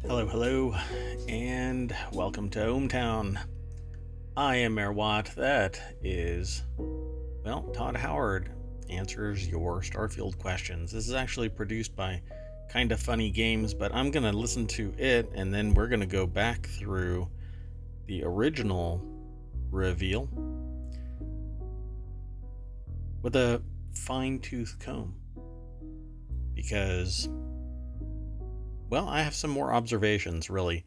Hello, hello, and welcome to ohmTown. I am MayorWatt. That is, Todd Howard answers your Starfield questions. This is actually produced by Kinda Funny Games, but I'm going to listen to it, and then we're going to go back through the original reveal with a fine-tooth comb. Because, I have some more observations, really,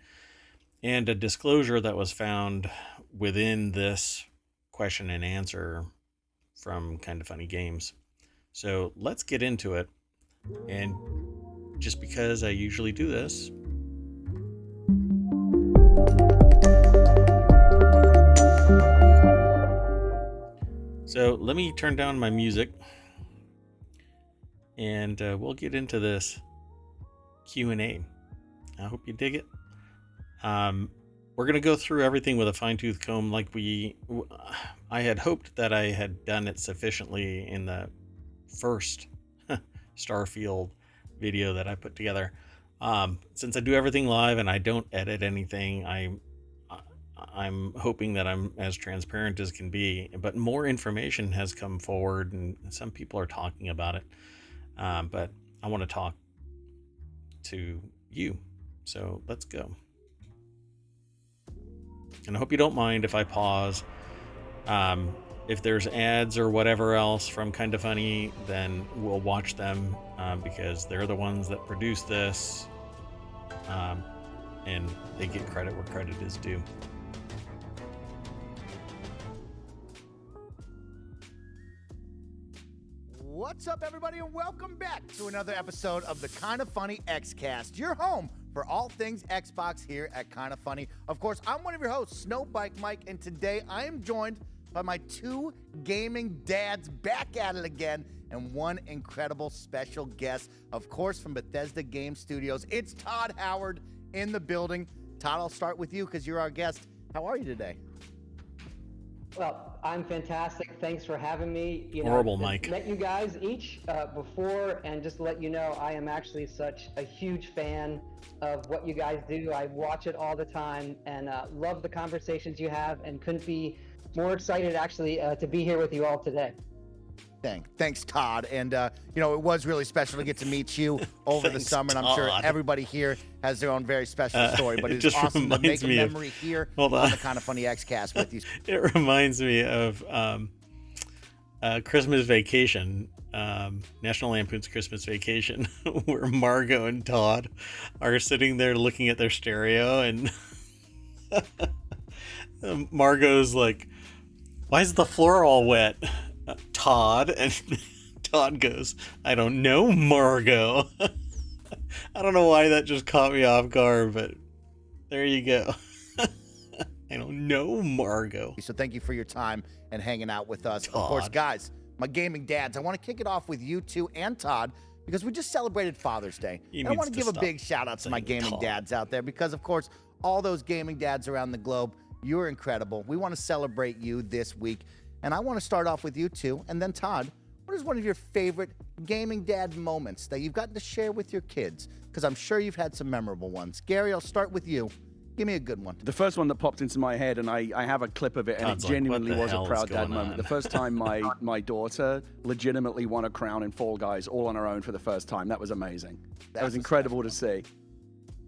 and a disclosure that was found within this question and answer from Kinda Funny Games. So let's get into it. And just because I usually do this, so let me turn down my music and we'll get into this Q&A. I hope you dig it. We're going to go through everything with a fine-tooth comb like I had hoped that I had done it sufficiently in the first Starfield video that I put together. Since I do everything live and I don't edit anything, I'm hoping that I'm as transparent as can be, but more information has come forward and some people are talking about it. But I want to talk to you. So let's go. And I hope you don't mind if I pause. If there's ads or whatever else from Kinda Funny, then we'll watch them because they're the ones that produce this, and they get credit where credit is due. What's up, everybody, and welcome back to another episode of the Kinda Funny Xcast, your home for all things Xbox here at Kinda Funny. Of course, I'm one of your hosts, Snowbike Mike, and today I am joined by my two gaming dads back at it again, and one incredible special guest, of course, from Bethesda Game Studios. It's Todd Howard in the building. Todd, I'll start with you because you're our guest. How are you today? Well, I'm fantastic. Thanks for having me. Horrible, Mike. Met you guys each before, and just to let you know, I am actually such a huge fan of what you guys do. I watch it all the time and love the conversations you have, and couldn't be more excited actually to be here with you all today. Thanks, Todd. And, it was really special to get to meet you over the summer. And I'm sure everybody here has their own very special story. But it's awesome to make a memory here on the Kinda Funny Xcast with you. It reminds me of Christmas Vacation, National Lampoon's Christmas Vacation, where Margot and Todd are sitting there looking at their stereo. And Margot's like, "Why is the floor all wet?" Todd, and Todd goes, "I don't know, Margot." I don't know why that just caught me off guard, but there you go. I don't know, Margot. So thank you for your time and hanging out with us. Todd. Of course, guys, my gaming dads, I want to kick it off with you two and Todd because we just celebrated Father's Day. And I want to give a big shout out to my gaming dads out there because, of course, all those gaming dads around the globe, you're incredible. We want to celebrate you this week. And I want to start off with you two, and then Todd, what is one of your favorite gaming dad moments that you've gotten to share with your kids? Because I'm sure you've had some memorable ones. Gary, I'll start with you. Give me a good one. The first one that popped into my head, and I have a clip of it, and Todd's it genuinely like, "What was the a hell proud is dad going moment. on?" The first time my daughter legitimately won a crown in Fall Guys all on her own for the first time. That was amazing. That was incredible to see.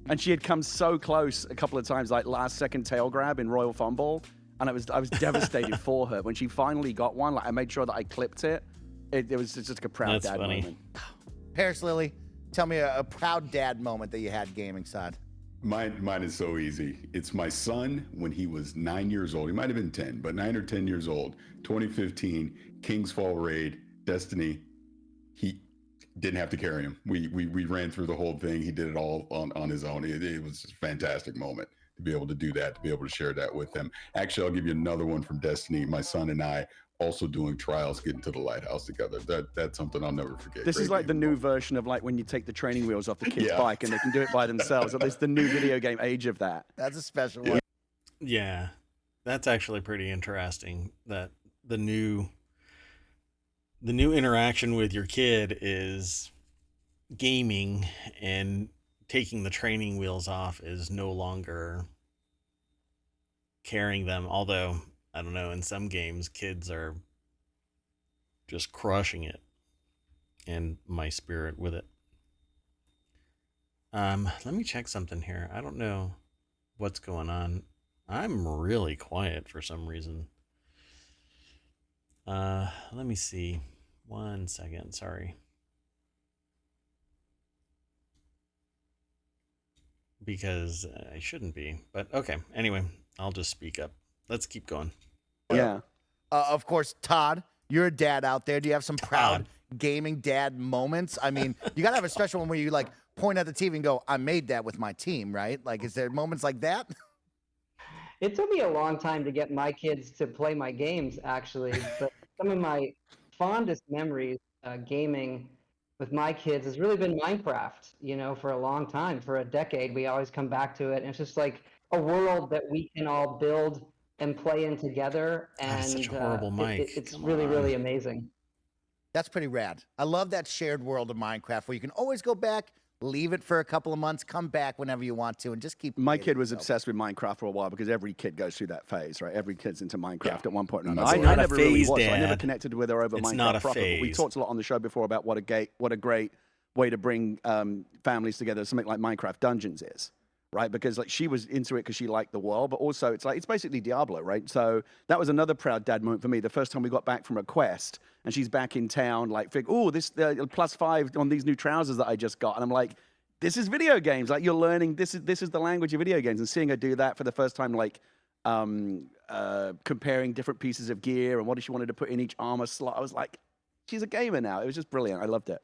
And she had come so close a couple of times, like last second tail grab in Royal Fumble. And I was devastated for her. When she finally got one, I made sure that I clipped it. It was just like a proud dad moment. Paris Lily, tell me a proud dad moment that you had gaming side. Mine is so easy. It's my son when he was 9 years old. He might have been 10, but 9 or 10 years old. 2015, King's Fall Raid, Destiny. He didn't have to carry him. We ran through the whole thing. He did it all on his own. It was just a fantastic moment to be able to do that, to be able to share that with him. Actually, I'll give you another one from Destiny. My son and I also doing trials, getting to the lighthouse together. That's something I'll never forget. This is like the new version of like when you take the training wheels off the kid's bike and they can do it by themselves. It's the new video game age of that. That's a special one. Yeah, that's actually pretty interesting. That the new interaction with your kid is gaming and taking the training wheels off is no longer carrying them. Although, I don't know, in some games, kids are just crushing it, and my spirit with it. Let me check something here. I don't know what's going on. I'm really quiet for some reason. Let me see. 1 second, sorry. Because I shouldn't be. But okay, anyway, I'll just speak up. Let's keep going. Yeah. Of course, Todd, you're a dad out there. Do you have some proud Todd. gaming dad moments? I mean, you got to have a special one where you like point at the TV and go, I made that with my team, right? Like, is there moments like that? It took me a long time to get my kids to play my games, actually. But some of my fondest memories gaming with my kids has really been Minecraft. You know, for a long time, for a decade, we always come back to it. And it's just like a world that we can all build and play in together. God, it's And such a horrible mic. it's Come really, on. really amazing. That's pretty rad. I love that shared world of Minecraft where you can always go back, leave it for a couple of months, come back whenever you want to, and just keep. My playing kid was it. obsessed with Minecraft for a while because every kid goes through that phase, right? Every kid's into Minecraft at one point or another. It's I not a never really phase, was. So I never Dad. connected with her over It's Minecraft not a proper. But we phase. talked a lot on the show before about what a great way to bring families together. Something like Minecraft Dungeons is, right? Because like she was into it because she liked the world, but also it's basically Diablo, right? So that was another proud dad moment for me. The first time we got back from a quest and she's back in town, like, this +5 on these new trousers that I just got, and I'm like, this is video games. Like, you're learning. This is the language of video games, and seeing her do that for the first time, like comparing different pieces of gear and what she wanted to put in each armor slot. I was like, she's a gamer now. It was just brilliant. I loved it.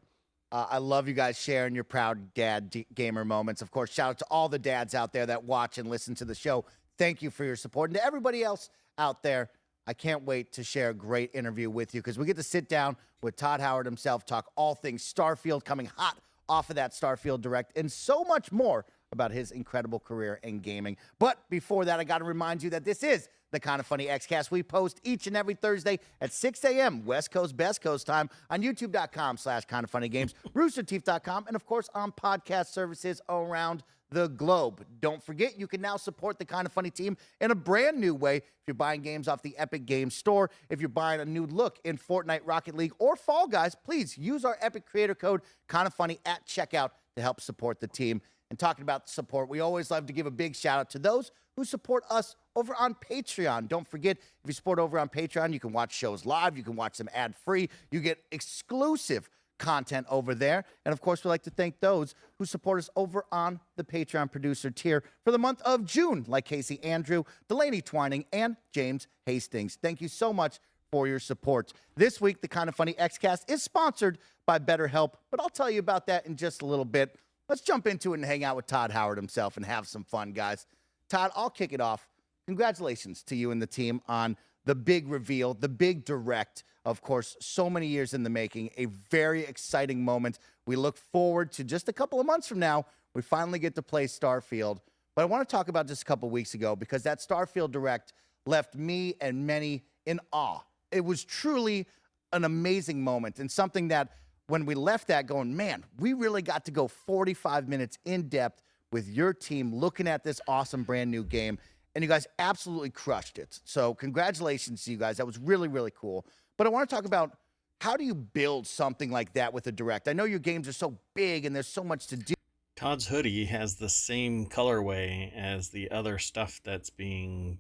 I love you guys sharing your proud dad gamer moments. Of course, shout out to all the dads out there that watch and listen to the show. Thank you for your support. And to everybody else out there, I can't wait to share a great interview with you because we get to sit down with Todd Howard himself, talk all things Starfield, coming hot off of that Starfield Direct, and so much more about his incredible career in gaming. But before that, I got to remind you that this is the Kind of Funny Xcast. We post each and every Thursday at 6 a.m. West Coast, Best Coast time on youtube.com/kindoffunnygames, roosterteeth.com, and of course on podcast services around the globe. Don't forget, you can now support the Kind of Funny team in a brand new way. If you're buying games off the Epic Games Store, if you're buying a new look in Fortnite, Rocket League, or Fall Guys, please use our Epic creator code Kind of Funny at checkout to help support the team. And talking about support, we always love to give a big shout out to those who support us over on Patreon. Don't forget, if you support over on Patreon, you can watch shows live, you can watch them ad-free, you get exclusive content over there. And of course, we'd like to thank those who support us over on the Patreon producer tier for the month of June, like Casey Andrew, Delaney Twining, and James Hastings. Thank you so much for your support. This week, the Kind of Funny Xcast is sponsored by BetterHelp, but I'll tell you about that in just a little bit. Let's jump into it and hang out with Todd Howard himself and have some fun, guys. Todd, I'll kick it off. Congratulations to you and the team on the big reveal, the big direct. Of course, so many years in the making, a very exciting moment. We look forward to just a couple of months from now, we finally get to play Starfield. But I want to talk about just a couple of weeks ago because that Starfield Direct left me and many in awe. It was truly an amazing moment and something that when we left that going, man, we really got to go 45 minutes in depth with your team looking at this awesome brand new game. And you guys absolutely crushed it. So congratulations to you guys. That was really, really cool. But I want to talk about how do you build something like that with a direct? I know your games are so big and there's so much to do. Todd's hoodie has the same colorway as the other stuff that's being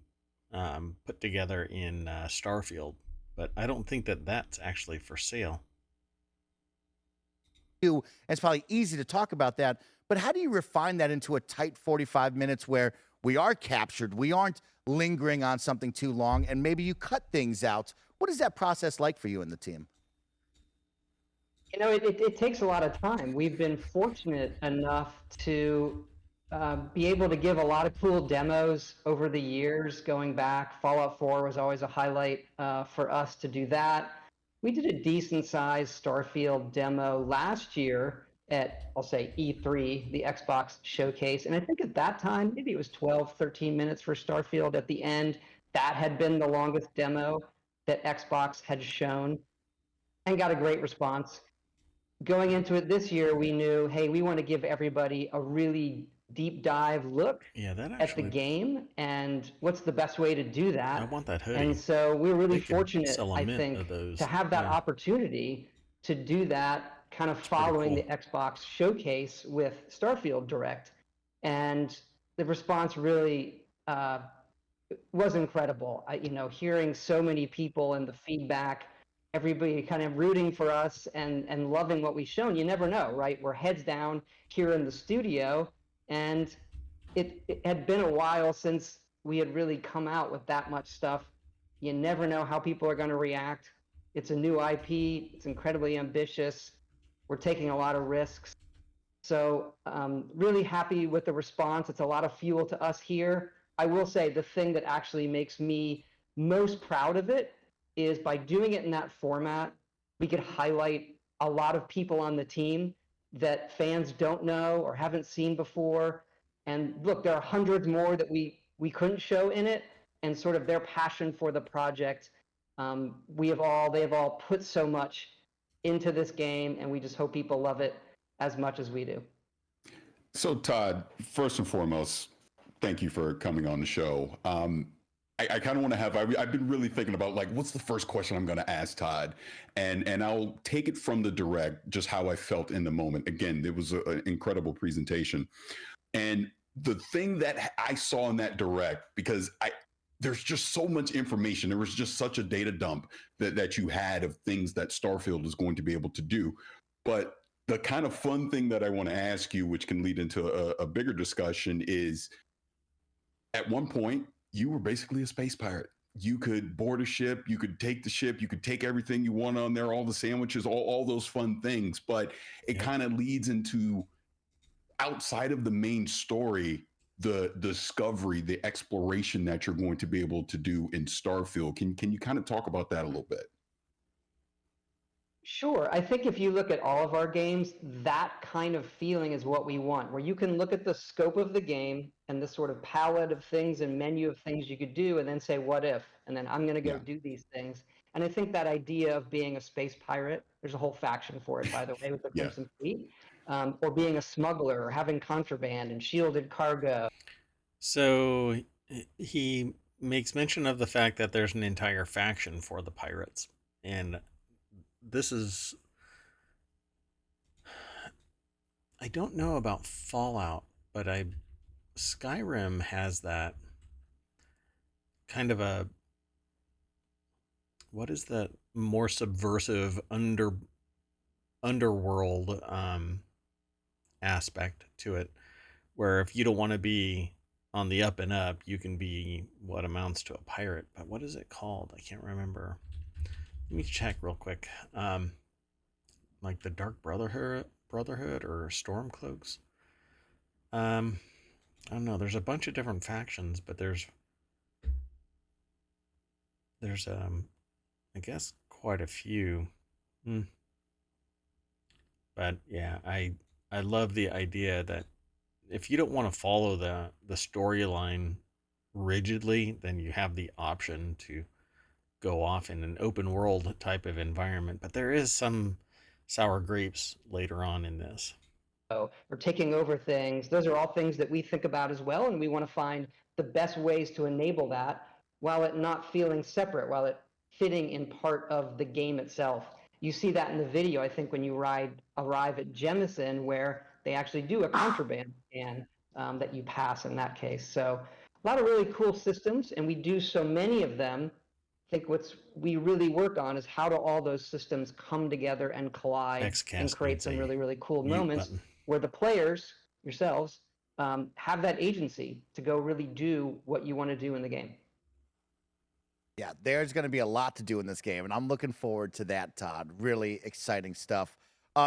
put together in Starfield, but I don't think that that's actually for sale. And it's probably easy to talk about that, but how do you refine that into a tight 45 minutes where we are captured, we aren't lingering on something too long, and maybe you cut things out? What is that process like for you and the team? You know, it takes a lot of time. We've been fortunate enough to be able to give a lot of cool demos over the years going back. Fallout 4 was always a highlight for us to do that. We did a decent-sized Starfield demo last year at, I'll say, E3, the Xbox showcase. And I think at that time, maybe it was 12, 13 minutes for Starfield at the end. That had been the longest demo that Xbox had shown and got a great response. going into it this year, we knew, hey, we want to give everybody a really deep dive look Yeah, that at the actually, game and what's the best way to do I that. want that And hoodie. so we're really They could fortunate, sell a I mint think, of to those. have that Yeah, opportunity to do that kind of it's pretty following cool. the Xbox showcase with Starfield Direct. And the response really was incredible. Hearing so many people and the feedback, everybody kind of rooting for us and loving what we've shown. You never know, right? We're heads down here in the studio, and it had been a while since we had really come out with that much stuff. You never know how people are going to react. It's a new IP. It's incredibly ambitious. We're taking a lot of risks. So really happy with the response. It's a lot of fuel to us here. I will say the thing that actually makes me most proud of it is by doing it in that format, we could highlight a lot of people on the team that fans don't know or haven't seen before. And look, there are hundreds more that we couldn't show in it, and sort of their passion for the project. They have all put so much into this game, and we just hope people love it as much as we do. So, Todd, first and foremost, thank you for coming on the show. I kind of want to have. I've been really thinking about like, what's the first question I'm going to ask Todd, and I'll take it from the direct, just how I felt in the moment. Again, it was an incredible presentation, and the thing that I saw in that direct, because there's just so much information. There was just such a data dump that you had of things that Starfield is going to be able to do, but the kind of fun thing that I want to ask you, which can lead into a bigger discussion, is at one point, you were basically a space pirate. You could board a ship, you could take the ship, you could take everything you want on there, all the sandwiches, all those fun things. But it kind of leads into outside of the main story, the discovery, the exploration that you're going to be able to do in Starfield. Can you kind of talk about that a little bit? Sure. I think if you look at all of our games, that kind of feeling is what we want, where you can look at the scope of the game and the sort of palette of things and menu of things you could do, and then say, what if? And then I'm going to go Yeah. do these things. And I think that idea of being a space pirate, there's a whole faction for it, by the way, with the Yeah. Crimson Fleet, or being a smuggler, or having contraband and shielded cargo. So he makes mention of the fact that there's an entire faction for the pirates, and this is, I don't know about Fallout, but Skyrim has that kind of a, what is that more subversive underworld aspect to it, where if you don't want to be on the up and up, you can be what amounts to a pirate. But what is it called? I can't remember. Let me check real quick. Like the Dark Brotherhood or Stormcloaks. I don't know. There's a bunch of different factions, but there's I guess quite a few. But yeah, I love the idea that if you don't want to follow the storyline rigidly, then you have the option to go off in an open world type of environment. But there is some sour grapes later on in this. Or taking over things. Those are all things that we think about as well, and we want to find the best ways to enable that while it not feeling separate, while it fitting in part of the game itself. You see that in the video, I think, when you arrive at Jemison, where they actually do a contraband scan that you pass in that case. So a lot of really cool systems, and we do so many of them. I think we really work on is how do all those systems come together and collide and create some really, really cool moments where the players, yourselves, have that agency to go really do what you want to do in the game. Yeah, there's going to be a lot to do in this game, and I'm looking forward to that, Todd. Really exciting stuff.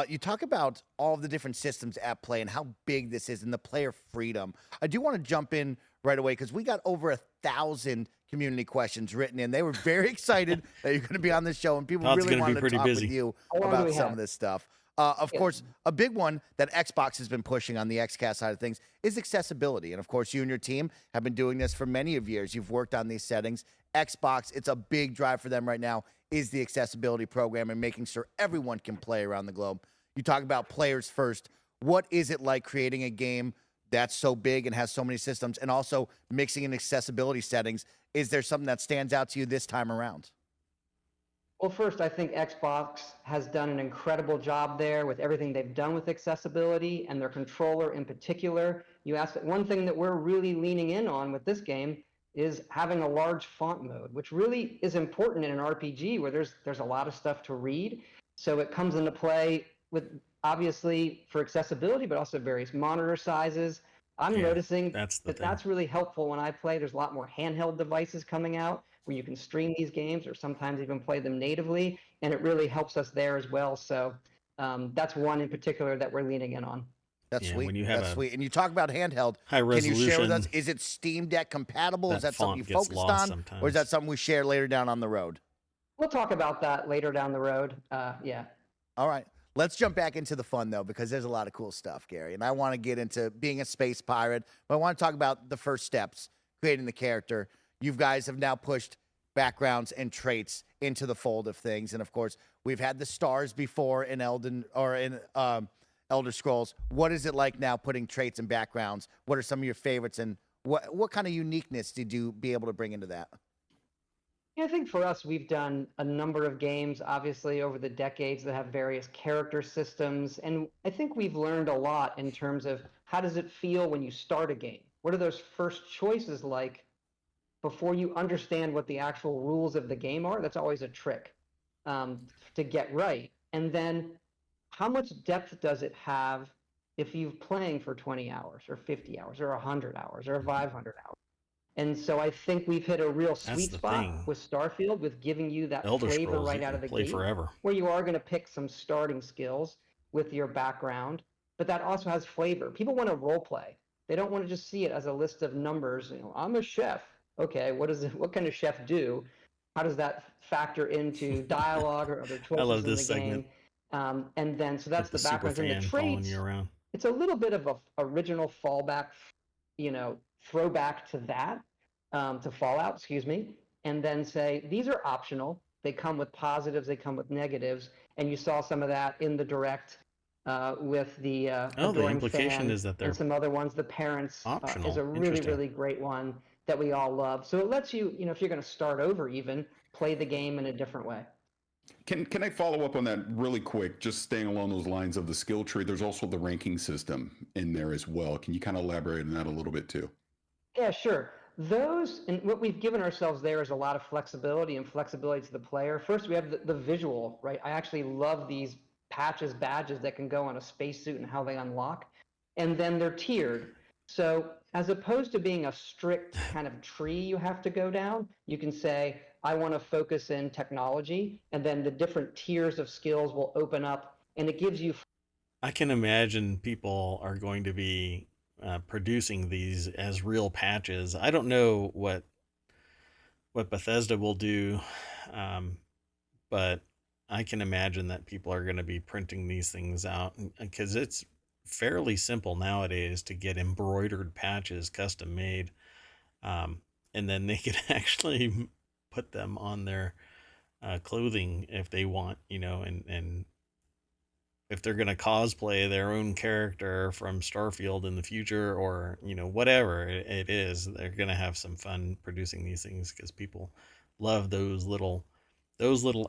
You talk about all of the different systems at play and how big this is and the player freedom. I do want to jump in right away because we got over 1,000 community questions written in. They were very excited that you're going to be on this show, and people Todd's really wanted to talk busy with you about some of this stuff. Of course, a big one that Xbox has been pushing on the XCast side of things is accessibility. And of course, you and your team have been doing this for many of years. You've worked on these settings. Xbox, it's a big drive for them right now, is the accessibility program and making sure everyone can play around the globe. You talk about players first. What is it like creating a game that's so big and has so many systems, and also mixing in accessibility settings? Is there something that stands out to you this time around? Well, first, I think Xbox has done an incredible job there with everything they've done with accessibility and their controller in particular. You asked one thing that we're really leaning in on with this game is having a large font mode, which really is important in an RPG where there's a lot of stuff to read. So it comes into play with obviously for accessibility, but also various monitor sizes. I'm noticing that's really helpful when I play. There's a lot more handheld devices coming out where you can stream these games or sometimes even play them natively, and it really helps us there as well. So that's one in particular that we're leaning in on. That's sweet. That's sweet. And you talk about handheld. High resolution. Can you share with us? Is it Steam Deck compatible? Is that something you focused on, sometimes. or is that something we share later down on the road? We'll talk about that later down the road. Yeah. All right. Let's jump back into the fun, though, because there's a lot of cool stuff, Gary. And I want to get into being a space pirate, but I want to talk about the first steps, creating the character. You guys have now pushed backgrounds and traits into the fold of things. And, of course, we've had the stars before in Elder Scrolls. What is it like now putting traits and backgrounds? What are some of your favorites, and what kind of uniqueness did you be able to bring into that? Yeah, I think for us, we've done a number of games, obviously, over the decades that have various character systems. And I think we've learned a lot in terms of how does it feel when you start a game? What are those first choices like before you understand what the actual rules of the game are? That's always a trick to get right. And then how much depth does it have if you've playing for 20 hours or 50 hours or 100 hours or 500 hours? And so I think we've hit a real sweet spot with Starfield, with giving you that flavor right out of the gate, where you are going to pick some starting skills with your background, but that also has flavor. People want to role play. They don't want to just see it as a list of numbers. You know, I'm a chef. Okay, what can a chef do? How does that factor into dialogue or other choices in the game? And then, so that's the background and the traits. It's a little bit of a original fallback, throwback to that, to Fallout, excuse me, and then say, these are optional. They come with positives, they come with negatives, and you saw some of that in the direct with the the implication is that they're and some other ones. The parents is a really, really great one that we all love. So it lets you, if you're going to start over even, play the game in a different way. Can I follow up on that really quick? Just staying along those lines of the skill tree, there's also the ranking system in there as well. Can you kind of elaborate on that a little bit too? Yeah, sure. Those, and what we've given ourselves there is a lot of flexibility to the player. First, we have the visual, right? I actually love these patches, badges that can go on a spacesuit and how they unlock. And then they're tiered. So as opposed to being a strict kind of tree you have to go down, you can say, I want to focus in technology, and then the different tiers of skills will open up, and it gives you... I can imagine people are going to be producing these as real patches. I don't know what Bethesda will do, but I can imagine that people are going to be printing these things out, because it's fairly simple nowadays to get embroidered patches custom made, and then they could actually put them on their clothing if they want, and if they're going to cosplay their own character from Starfield in the future, or, whatever it is, they're going to have some fun producing these things, because people love those little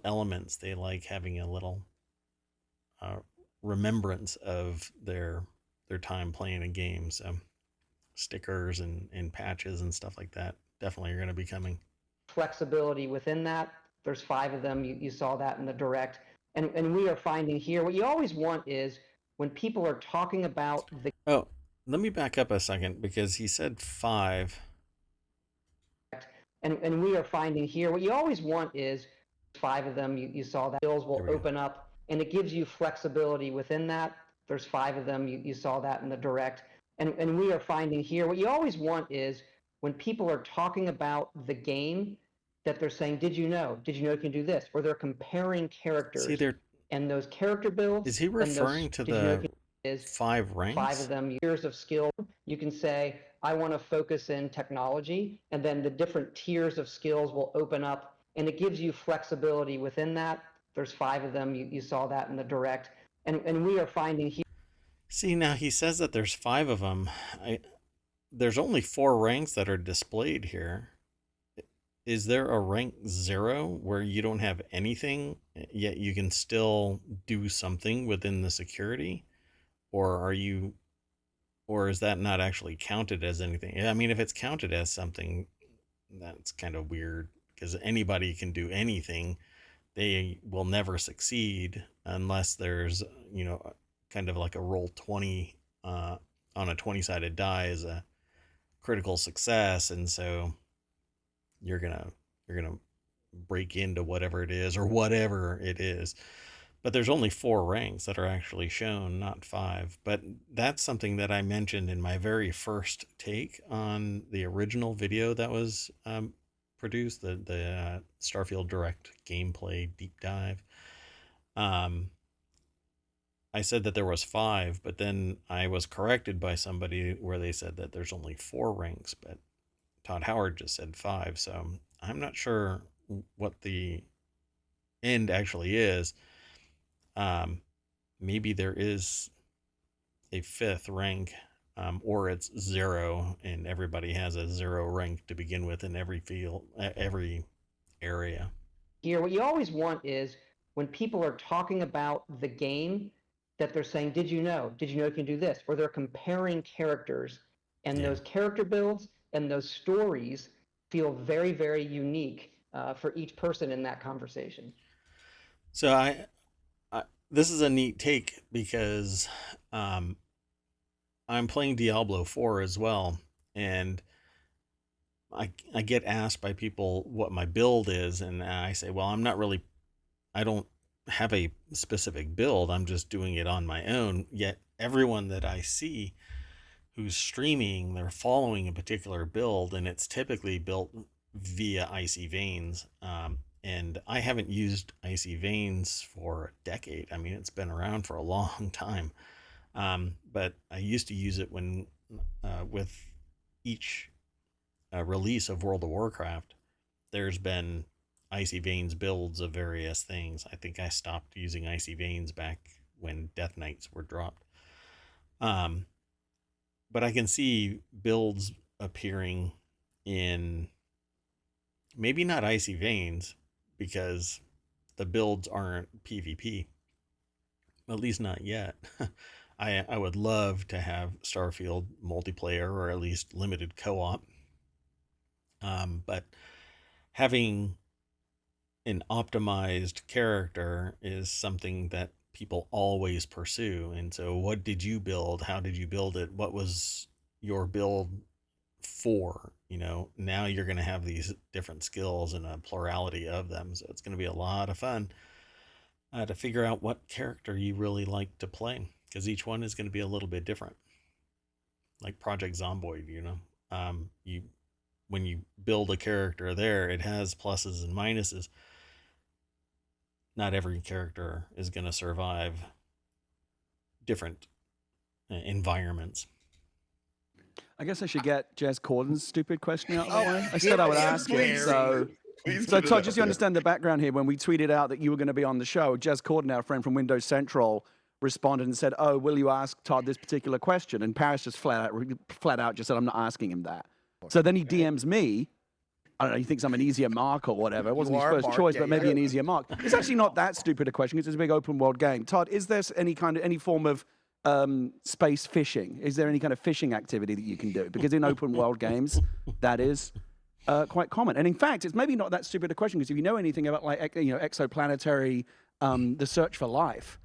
elements. They like having a little remembrance of their time playing a game. So stickers and patches and stuff like that definitely are going to be coming. Flexibility within that. There's 5 of them. You saw that in the direct. And we are finding here, what you always want is when people are talking about the... Oh, let me back up a second, because he said 5. And we are finding here, what you always want is 5 of them. You saw that. Skills will open up, and it gives you flexibility within that. There's 5 of them. You saw that in the direct. And we are finding here, what you always want is when people are talking about the game, that they're saying, did you know you can do this? Or they're comparing characters. And those character builds. Is he referring to the 5 ranks? 5 of them, years of skill. You can say, I want to focus in technology, and then the different tiers of skills will open up, and it gives you flexibility within that. There's 5 of them. You saw that in the direct. And we are finding here. See, now he says that there's 5 of them. There's only 4 ranks that are displayed here. Is there a rank 0 where you don't have anything, yet you can still do something within the security? Or is that not actually counted as anything? I mean, if it's counted as something, that's kind of weird, because anybody can do anything. They will never succeed unless there's, kind of like a roll 20 on a 20-sided die is a critical success, and so you're gonna break into whatever it is, but there's only 4 ranks that are actually shown, not 5. But that's something that I mentioned in my very first take on the original video that was produced, the Starfield Direct gameplay deep dive. I said that there was 5, but then I was corrected by somebody where they said that there's only 4 ranks, but Todd Howard just said 5, so I'm not sure what the end actually is. Maybe there is a 5th rank, or it's 0, and everybody has a 0 rank to begin with in every field, every area. Here, what you always want is when people are talking about the game, that they're saying, did you know you can do this? Or they're comparing characters, and those character builds and those stories feel very, very unique for each person in that conversation. So I this is a neat take, because I'm playing Diablo 4 as well, and I get asked by people what my build is, and I say, well, I don't have a specific build. I'm just doing it on my own. Yet everyone that I see who's streaming, they're following a particular build, and it's typically built via Icy Veins. And I haven't used Icy Veins for a decade. I mean, it's been around for a long time. But I used to use it when with each release of World of Warcraft, there's been Icy Veins builds of various things. I think I stopped using Icy Veins back when Death Knights were dropped. But I can see builds appearing in maybe not Icy Veins, because the builds aren't PvP, at least not yet. I would love to have Starfield multiplayer, or at least limited co-op. But having an optimized character is something that people always pursue. And so what did you build? How did you build it? What was your build for? Now you're going to have these different skills and a plurality of them. So it's going to be a lot of fun to figure out what character you really like to play, because each one is going to be a little bit different. Like Project Zomboid, when you build a character there, it has pluses and minuses. Not every character is going to survive different environments. I guess I should get Jez Corden's stupid question out of the way. I said I would ask it. So Todd, just so you understand the background here, when we tweeted out that you were going to be on the show, Jez Corden, our friend from Windows Central, responded and said, "Oh, will you ask Todd this particular question?" And Paris just flat out just said, "I'm not asking him that." So then he DMs me. I don't know, he thinks I'm an easier mark or whatever. It wasn't his first choice, but maybe an easier mark. It's actually not that stupid a question, because it's a big open world game. Todd, is there any form of space fishing? Is there any kind of fishing activity that you can do? Because in open world games, that is quite common. And in fact, it's maybe not that stupid a question, because if you know anything about exoplanetary, the search for life,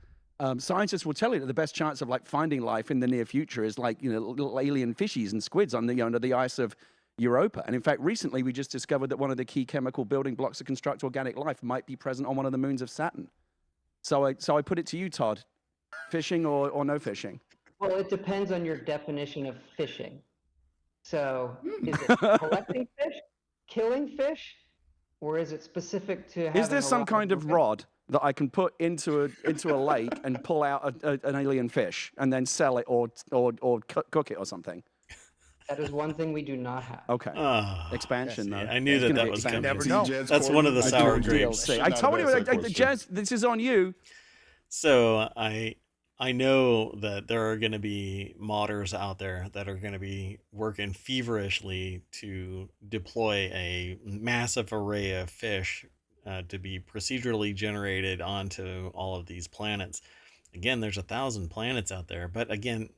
scientists will tell you that the best chance of finding life in the near future is little alien fishies and squids on under the ice of Europa. And in fact, recently we just discovered that one of the key chemical building blocks to construct organic life might be present on one of the moons of Saturn. So I put it to you, Todd, fishing or no fishing? Well, it depends on your definition of fishing. So is it collecting fish, killing fish, or is it specific to having Is there some kind of rod that I can put into a lake and pull out an alien fish and then sell it or cook it or something? That is one thing we do not have. Okay. Expansion, though. I knew that was coming. Never know. That's one of the sour grapes. I told you, Jez, this is on you. So I I know that there are going to be modders out there that are going to be working feverishly to deploy a massive array of fish to be procedurally generated onto all of these planets. Again, there's 1,000 planets out there, but again,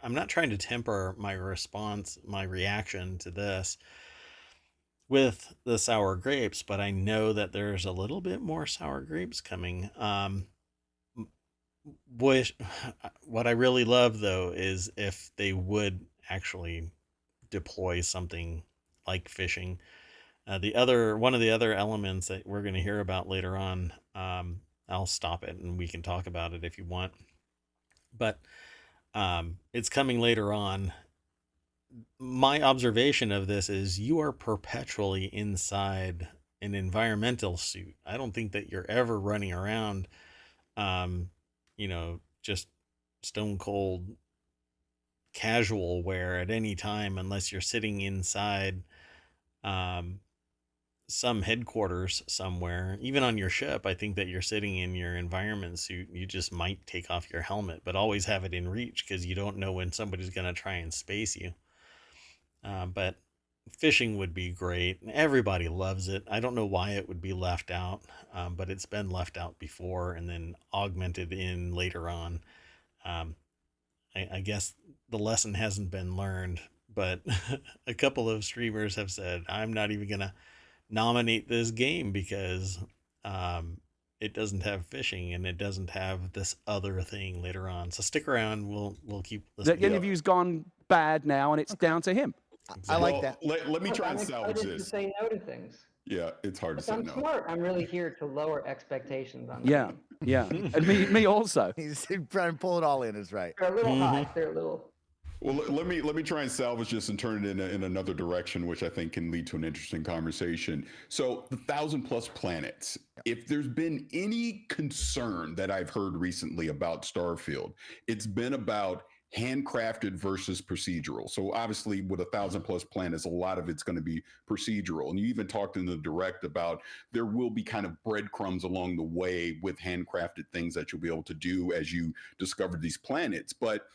I'm not trying to temper my response, my reaction to this with the sour grapes, but I know that there's a little bit more sour grapes coming. Wish what I really love though is if they would actually deploy something like fishing. The other one of the other elements that we're going to hear about later on, I'll stop it and we can talk about it if you want. But it's coming later on. My observation of this is you are perpetually inside an environmental suit. I don't think that you're ever running around, um, just stone cold casual wear at any time unless you're sitting inside um, some headquarters somewhere. Even on your ship, I think that you're sitting in your environment suit. You just might take off your helmet, but always have it in reach because you don't know when somebody's going to try and space you. But fishing would be great. Everybody loves it. I don't know why it would be left out, but it's been left out before and then augmented in later on. Um, I guess the lesson hasn't been learned, but a couple of streamers have said, I'm not even going to nominate this game because um, it doesn't have fishing and it doesn't have this other thing later on. So stick around. We'll keep listening. The interview's gone bad now, and it's down to him. I like Well, that. let me Look, try I'm and salvage excited to this. say no to things. Yeah, it's hard to If say I'm no. smart, I'm really here to lower expectations on the Yeah, game. yeah, and me also. He's trying to pull it all in, is right. They're a little high. They're a little. Well, let me try and salvage this and turn it in another direction, which I think can lead to an interesting conversation. So, the 1,000+ planets. If there's been any concern that I've heard recently about Starfield, it's been about handcrafted versus procedural. So, obviously, with 1,000+ planets, a lot of it's going to be procedural. And you even talked in the direct about there will be kind of breadcrumbs along the way with handcrafted things that you'll be able to do as you discover these planets. But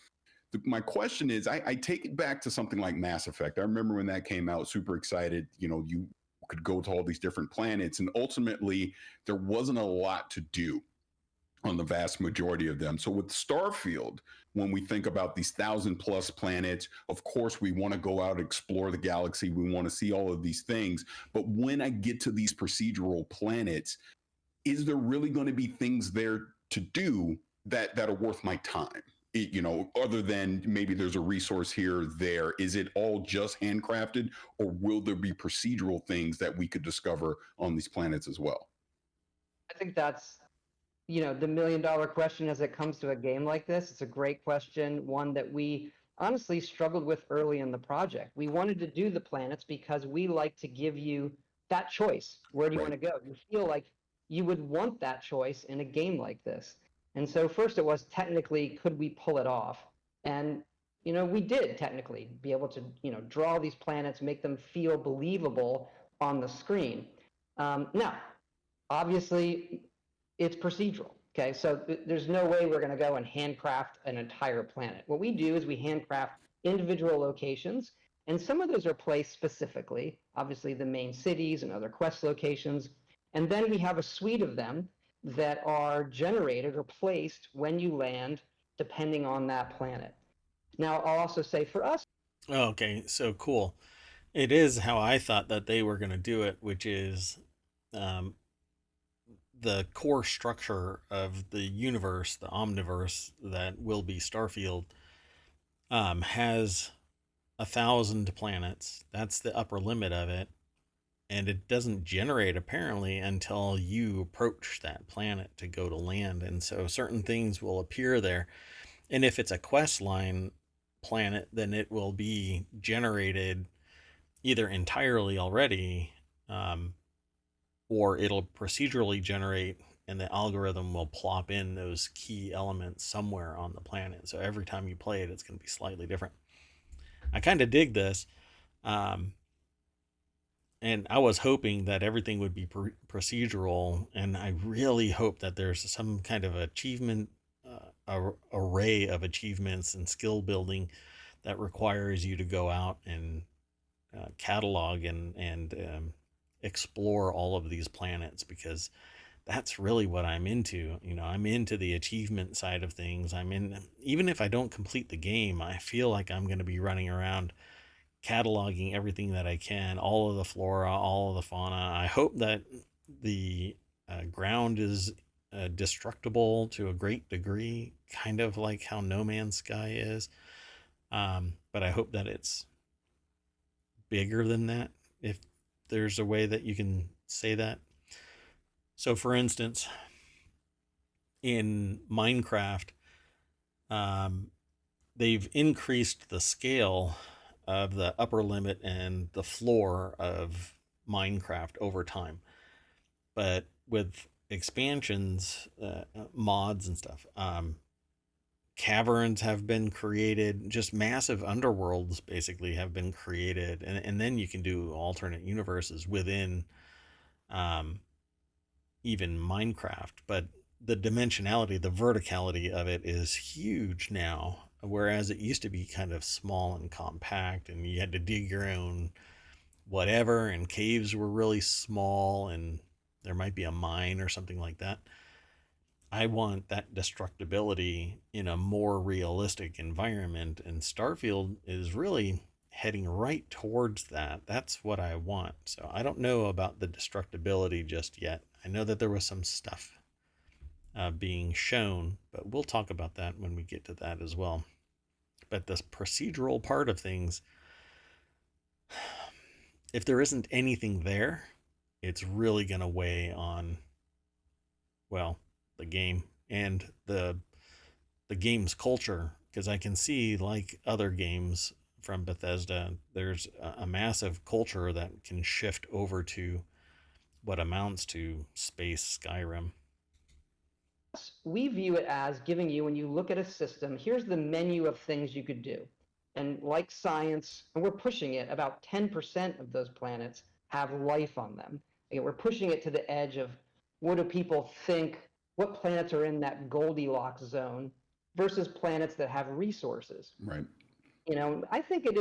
my question is, I take it back to something like Mass Effect. I remember when that came out, super excited. You could go to all these different planets, and ultimately there wasn't a lot to do on the vast majority of them. So with Starfield, when we think about these 1,000+ planets, of course we want to go out and explore the galaxy. We want to see all of these things. But when I get to these procedural planets, is there really going to be things there to do that are worth my time? Other than maybe there's a resource here, there. Is it all just handcrafted, or will there be procedural things that we could discover on these planets as well? I think that's, the million-dollar question as it comes to a game like this. It's a great question, one that we honestly struggled with early in the project. We wanted to do the planets because we like to give you that choice. Where do you want to go? You feel like you would want that choice in a game like this. And so first it was technically, could we pull it off? And, we did technically be able to, draw these planets, make them feel believable on the screen. Now, obviously, it's procedural. Okay, so there's no way we're going to go and handcraft an entire planet. What we do is we handcraft individual locations, and some of those are placed specifically, obviously the main cities and other quest locations. And then we have a suite of them that are generated or placed when you land, depending on that planet. Now, I'll also say for us. Okay, so cool. It is how I thought that they were going to do it, which is um, the core structure of the universe, the omniverse that will be Starfield, has 1,000 planets. That's the upper limit of it. And it doesn't generate apparently until you approach that planet to go to land. And so certain things will appear there. And if it's a quest line planet, then it will be generated either entirely already, or it'll procedurally generate and the algorithm will plop in those key elements somewhere on the planet. So every time you play it, it's going to be slightly different. I kind of dig this. And I was hoping that everything would be procedural, and I really hope that there's some kind of achievement array of achievements and skill building that requires you to go out and catalog and explore all of these planets, because that's really what I'm into. I'm into the achievement side of things. Even if I don't complete the game, I feel like I'm going to be running around cataloging everything that I can, all of the flora, all of the fauna. I hope that the ground is destructible to a great degree, kind of like how No Man's Sky is. But I hope that it's bigger than that, if there's a way that you can say that. So, for instance, in Minecraft, they've increased the scale of the upper limit and the floor of Minecraft over time. But with expansions, mods and stuff, caverns have been created, just massive underworlds basically have been created. And then you can do alternate universes within even Minecraft. But the dimensionality, the verticality of it is huge now, whereas it used to be kind of small and compact, and you had to dig your own whatever, and caves were really small, and there might be a mine or something like that. I want that destructibility in a more realistic environment, and Starfield is really heading right towards that. That's what I want. So I don't know about the destructibility just yet. I know that there was some stuff being shown, but we'll talk about that when we get to that as well. But this procedural part of things, if there isn't anything there, it's really going to weigh on, well, the game and the game's culture, because I can see, like other games from Bethesda, there's a massive culture that can shift over to what amounts to space Skyrim. We view it as giving you, when you look at a system, here's the menu of things you could do. And like science, and we're pushing it, about 10% of those planets have life on them. Again, we're pushing it to the edge of what do people think, what planets are in that Goldilocks zone versus planets that have resources. Right. I think it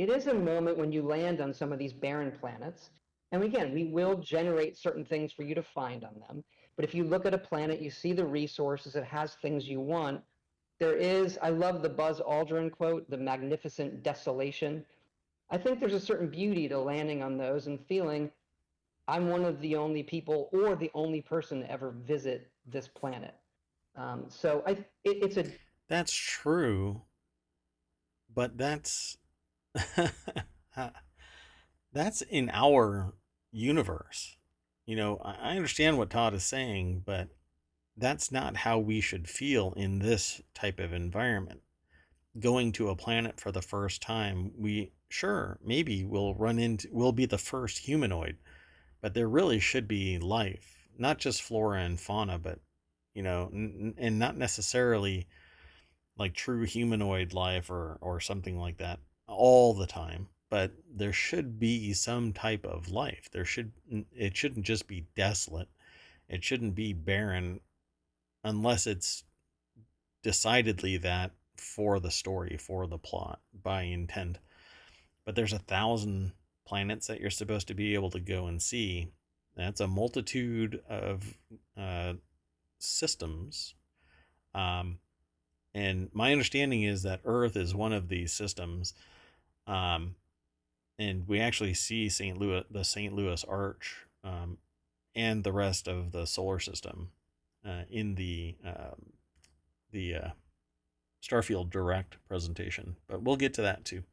is a moment when you land on some of these barren planets. And again, we will generate certain things for you to find on them. But if you look at a planet, you see the resources, it has things you want. I love the Buzz Aldrin quote, the magnificent desolation. I think there's a certain beauty to landing on those and feeling I'm one of the only people or the only person to ever visit this planet. That's true, but that's that's in our universe. I understand what Todd is saying, but that's not how we should feel in this type of environment. Going to a planet for the first time, maybe we'll be the first humanoid, but there really should be life, not just flora and fauna, but and not necessarily like true humanoid life or something like that all the time, but there should be some type of life. It shouldn't just be desolate. It shouldn't be barren unless it's decidedly that for the story, for the plot, by intent. But there's 1,000 planets that you're supposed to be able to go and see. That's a multitude of systems. And my understanding is that Earth is one of these systems. And we actually see the St. Louis Arch, and the rest of the solar system in the Starfield Direct presentation. But we'll get to that too.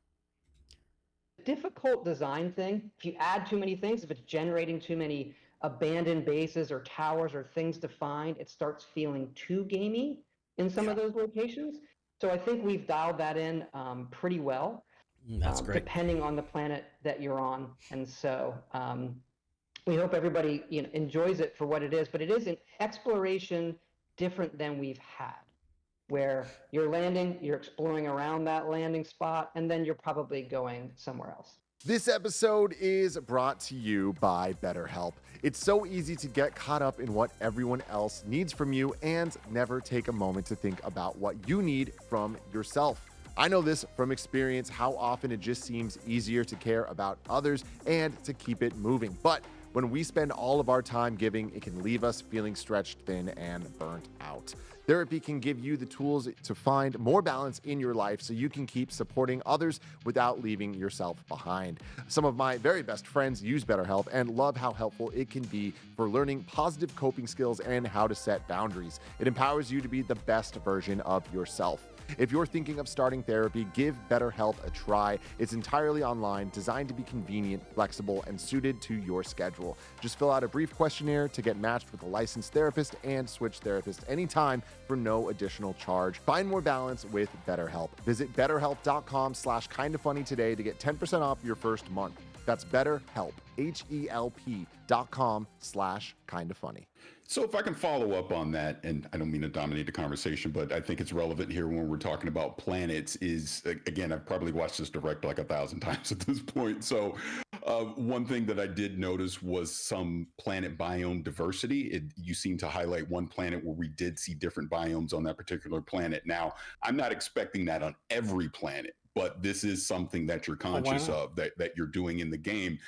Difficult design thing. If you add too many things, if it's generating too many abandoned bases or towers or things to find, it starts feeling too gamey in some of those locations. So I think we've dialed that in pretty well. That's great. Depending on the planet that you're on. And so we hope everybody enjoys it for what it is, but it is an exploration different than we've had, where you're landing, you're exploring around that landing spot, and then you're probably going somewhere else. This episode is brought to you by BetterHelp. It's so easy to get caught up in what everyone else needs from you and never take a moment to think about what you need from yourself. I know this from experience, how often it just seems easier to care about others and to keep it moving. But when we spend all of our time giving, it can leave us feeling stretched thin and burnt out. Therapy can give you the tools to find more balance in your life so you can keep supporting others without leaving yourself behind. Some of my very best friends use BetterHelp and love how helpful it can be for learning positive coping skills and how to set boundaries. It empowers you to be the best version of yourself. If you're thinking of starting therapy, give BetterHelp a try. It's entirely online, designed to be convenient, flexible, and suited to your schedule. Just fill out a brief questionnaire to get matched with a licensed therapist and switch therapists anytime for no additional charge. Find more balance with BetterHelp. Visit BetterHelp.com/kindafunny today to get 10% off your first month. That's BetterHelp, HELP.com/kindafunny. So if I can follow up on that, and I don't mean to dominate the conversation, but I think it's relevant here when we're talking about planets is, again, I've probably watched this direct like 1,000 times at this point. So one thing that I did notice was some planet biome diversity. You seem to highlight one planet where we did see different biomes on that particular planet. Now, I'm not expecting that on every planet, but this is something that you're conscious of, that you're doing in the game.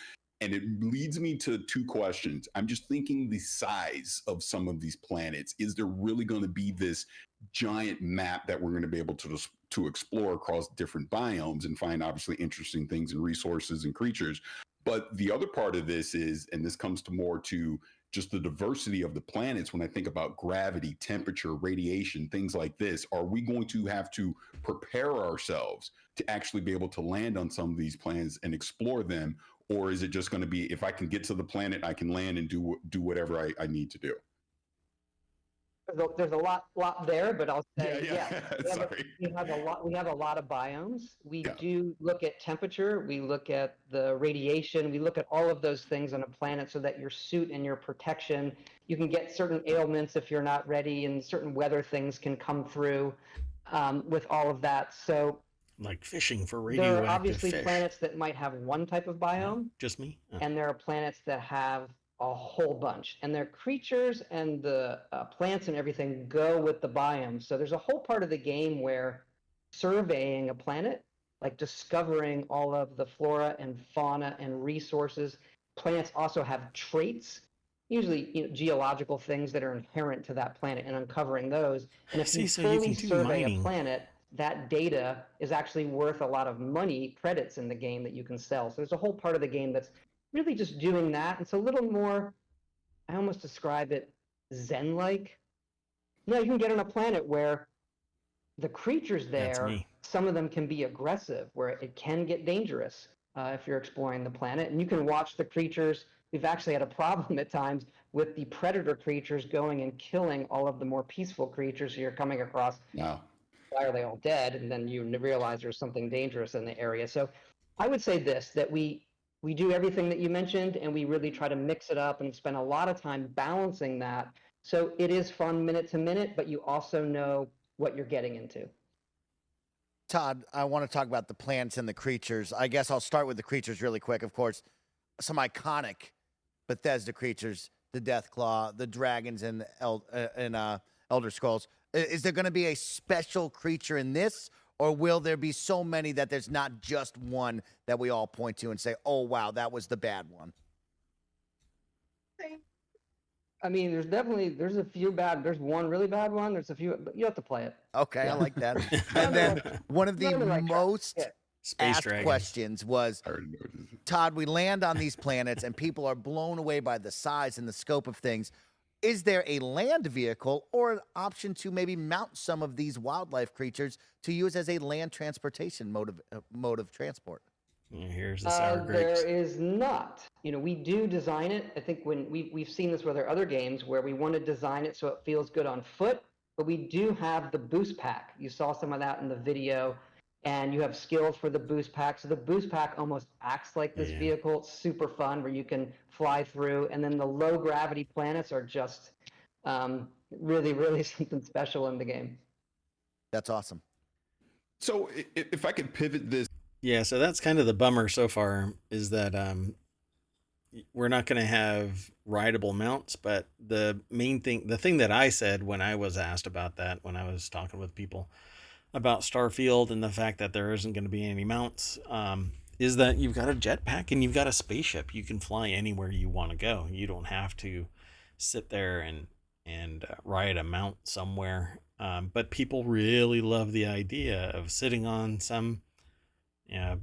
And it leads me to two questions. I'm just thinking the size of some of these planets. Is there really going to be this giant map that we're going to be able to explore across different biomes and find obviously interesting things and resources and creatures? But the other part of this is, and this comes to more to just the diversity of the planets. When I think about gravity, temperature, radiation, things like this, are we going to have to prepare ourselves to actually be able to land on some of these planets and explore them? Or is it just going to be, if I can get to the planet, I can land and do whatever I need to do? There's a lot there, but I'll say, Sorry. We have a lot of biomes. We Yeah. do look at temperature. We look at the radiation. We look at all of those things on a planet so that your suit and your protection, you can get certain ailments if you're not ready, and certain weather things can come through with all of that. So Like fishing for there radioactive are obviously fish. planets that might have one type of biome, Just me? Oh. and there are planets that have a whole bunch, and their creatures and the plants and everything go with the biome. So there's a whole part of the game where surveying a planet, like discovering all of the flora and fauna and resources. Plants also have traits, usually geological things that are inherent to that planet, and uncovering those. And if you fully survey a planet, that data is actually worth a lot of money, credits in the game that you can sell. So there's a whole part of the game that's really just doing that. It's a little more, I almost describe it Zen-like. You can get on a planet where the creatures there, some of them can be aggressive, where it can get dangerous if you're exploring the planet. And you can watch the creatures. We've actually had a problem at times with the predator creatures going and killing all of the more peaceful creatures you're coming across. Wow. Why are they all dead? And then you realize there's something dangerous in the area. So I would say this, that we do everything that you mentioned, and we really try to mix it up and spend a lot of time balancing that. So it is fun minute to minute, but you also know what you're getting into. Todd, I want to talk about the plants and the creatures. I guess I'll start with the creatures really quick. Of course, some iconic Bethesda creatures, the Deathclaw, the dragons in Elder Scrolls. Is there going to be a special creature in this, or will there be so many that there's not just one that we all point to and say, oh, wow, that was the bad one? I mean, there's a few bad, there's one really bad one, there's a few, but you have to play it. Okay, I like that. And then one of the most Space asked Dragons. questions was, Todd, we land on these planets and people are blown away by the size and the scope of things. Is there a land vehicle or an option to maybe mount some of these wildlife creatures to use as a land transportation mode of transport? Here's the sour grapes. There is not. We do design it. I think when we've seen this with our other games where we want to design it so it feels good on foot, but we do have the boost pack. You saw some of that in the video, and you have skills for the boost pack. So the boost pack almost acts like this vehicle. It's super fun where you can fly through, and then the low gravity planets are just really, really something special in the game. That's awesome. So if I could pivot this Yeah, so that's kind of the bummer so far is that we're not going to have rideable mounts, but the thing that I said when I was asked about that, when I was talking with people about Starfield and the fact that there isn't going to be any mounts, is that you've got a jetpack and you've got a spaceship. You can fly anywhere you want to go. You don't have to sit there and ride a mount somewhere. But people really love the idea of sitting on some uh,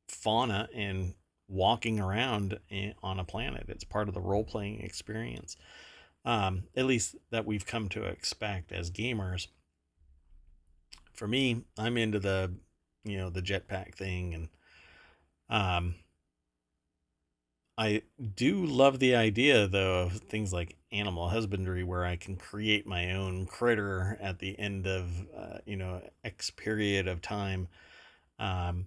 fauna and walking around on a planet. It's part of the role playing experience, at least that we've come to expect as gamers. For me, I'm into the jetpack thing, and um, I do love the idea though of things like animal husbandry, where I can create my own critter at the end of X period of time. Um,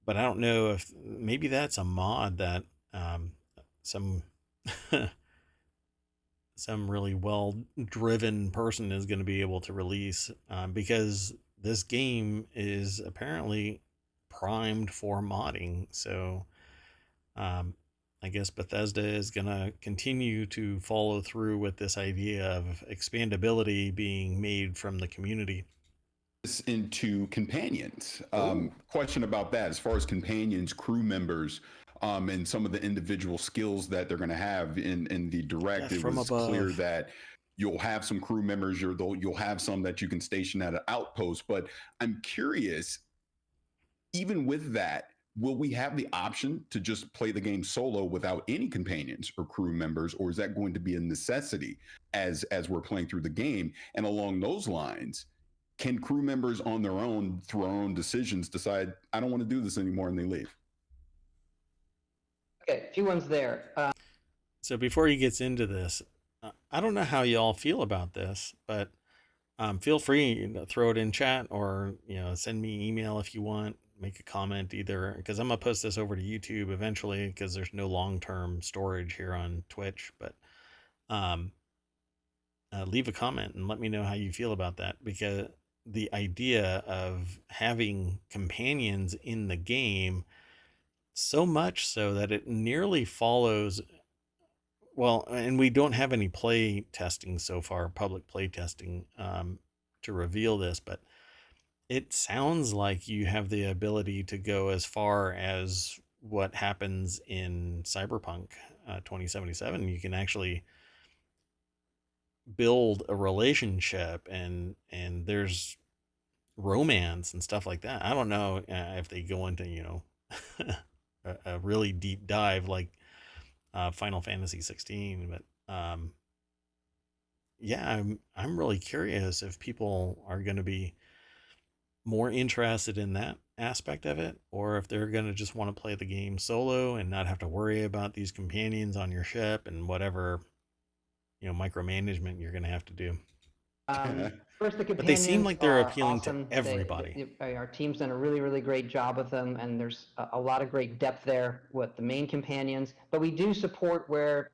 but I don't know if maybe that's a mod that some some really well driven person is going to be able to release, because this game is apparently primed for modding. So um, I guess Bethesda is going to continue to follow through with this idea of expandability being made from the community. Into companions. Question about that, as far as companions, crew members, and some of the individual skills that they're going to have in the direct. Death It from was clear above. that you'll have some crew members, you'll have some that you can station at an outpost. But I'm curious, even with that, will we have the option to just play the game solo without any companions or crew members, or is that going to be a necessity as we're playing through the game? And along those lines, can crew members on their own, through our own decisions, decide I don't want to do this anymore and they leave? Okay, a few ones there. So before he gets into this, I don't know how y'all feel about this, but feel free to throw it in chat, or send me email if you want. Make a comment either, because I'm gonna post this over to YouTube eventually, because there's no long-term storage here on Twitch. But um, leave a comment and let me know how you feel about that, because the idea of having companions in the game, so much so that it nearly follows, well, and we don't have any play testing so far, public play testing, to reveal this, but it sounds like you have the ability to go as far as what happens in Cyberpunk 2077. You can actually build a relationship, and there's romance and stuff like that. I don't know if they go into a really deep dive like Final Fantasy 16, but yeah, I'm really curious if people are going to be more interested in that aspect of it, or if they're going to just want to play the game solo and not have to worry about these companions on your ship and whatever micromanagement you're going to have to do. First, the But they seem companions like they're are appealing to awesome. everybody. Our team's done a really, really great job with them, and there's a lot of great depth there with the main companions. But we do support where,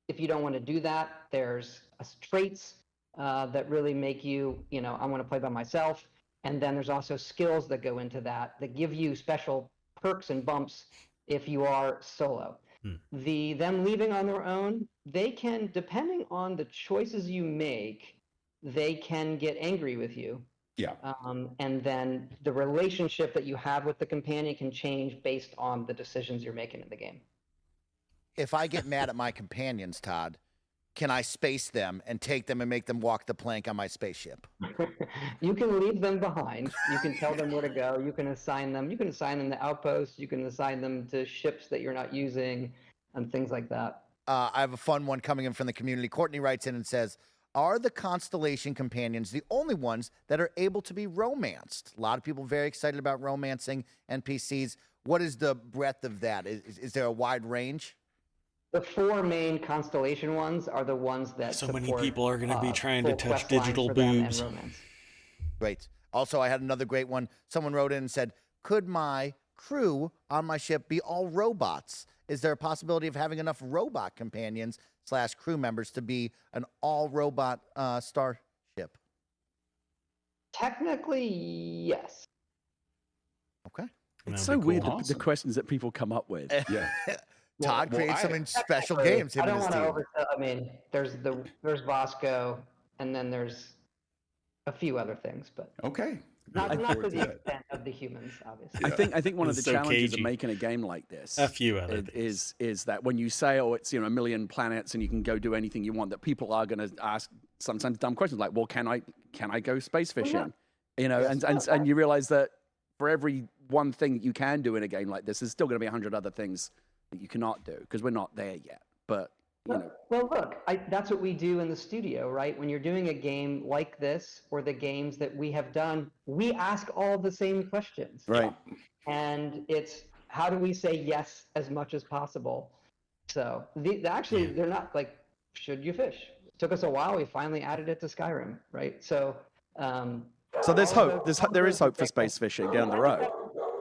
if you don't want to do that, there's traits that really make you, I want to play by myself. And then there's also skills that go into that give you special perks and bumps if you are solo. Them leaving on their own, they can, depending on the choices you make, they can get angry with you. Yeah. And then the relationship that you have with the companion can change based on the decisions you're making in the game. If I get mad at my companions, Todd, can I space them and take them and make them walk the plank on my spaceship? You can leave them behind. You can tell them where to go. You can assign them. You can assign them to outposts. You can assign them to ships that you're not using, and things like that. I have a fun one coming in from the community. Courtney writes in and says, "Are the Constellation companions the only ones that are able to be romanced?" A lot of people very excited about romancing NPCs. What is the breadth of that? Is there a wide range? The 4 main Constellation ones are the ones that So support, many people are going to be trying to full touch quest lines digital for them and boobs. romance. Great. Also, I had another great one. Someone wrote in and said, "Could my crew on my ship be all robots? Is there a possibility of having enough robot companions / crew members to be an all robot starship?" Technically, yes. Okay. And It's that'll so be weird cool. the questions that people come up with. Yeah. Todd Well, creates some I- special games. Him I and don't his want to team. oversell. I mean, there's Bosco, and then there's a few other things, but Okay. not Look to forward the to that. extent of the humans, obviously. I think one of the It's so challenges cagey. of making a game like this A few other things. is that when you say, oh, it's a million planets and you can go do anything you want, that people are going to ask sometimes dumb questions like, well, can I go space fishing? And you realize that for every one thing that you can do in a game like this, there's still going to be 100 other things that you cannot do because we're not there yet. But Well, look, that's what we do in the studio, right? When you're doing a game like this, or the games that we have done, we ask all the same questions. right. And it's how do we say yes as much as possible? So they're not like, should you fish? It took us a while. We finally added it to Skyrim, right? So So there's all hope. those- There is hope for space fishing down the road.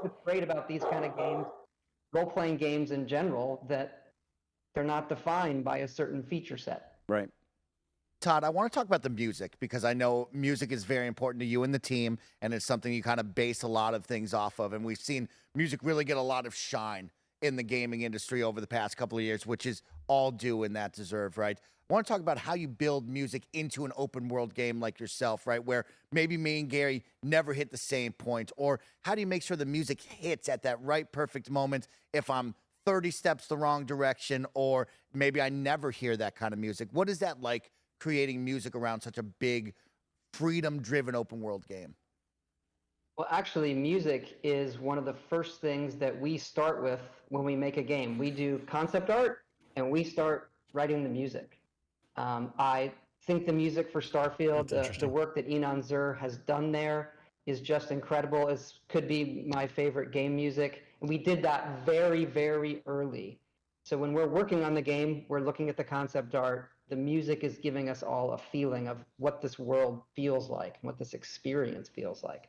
What's great about these kind of games, role-playing games in general, that they're not defined by a certain feature set. Right. Todd, I want to talk about the music because I know music is very important to you and the team, and it's something you kind of base a lot of things off of. And we've seen music really get a lot of shine in the gaming industry over the past couple of years, which is all due and that deserved, right? I want to talk about how you build music into an open world game like yourself, right? Where maybe me and Gary never hit the same point, or how do you make sure the music hits at that right perfect moment if I'm 30 steps the wrong direction, or maybe I never hear that kind of music? What is that like creating music around such a big, freedom-driven open world game? Well, actually, music is one of the first things that we start with when we make a game. We do concept art, and we start writing the music. I think the music for Starfield, the work that Enon Zur has done there is just incredible. It could be my favorite game music. And we did that very, very early. So when we're working on the game, we're looking at the concept art. The music is giving us all a feeling of what this world feels like, what this experience feels like.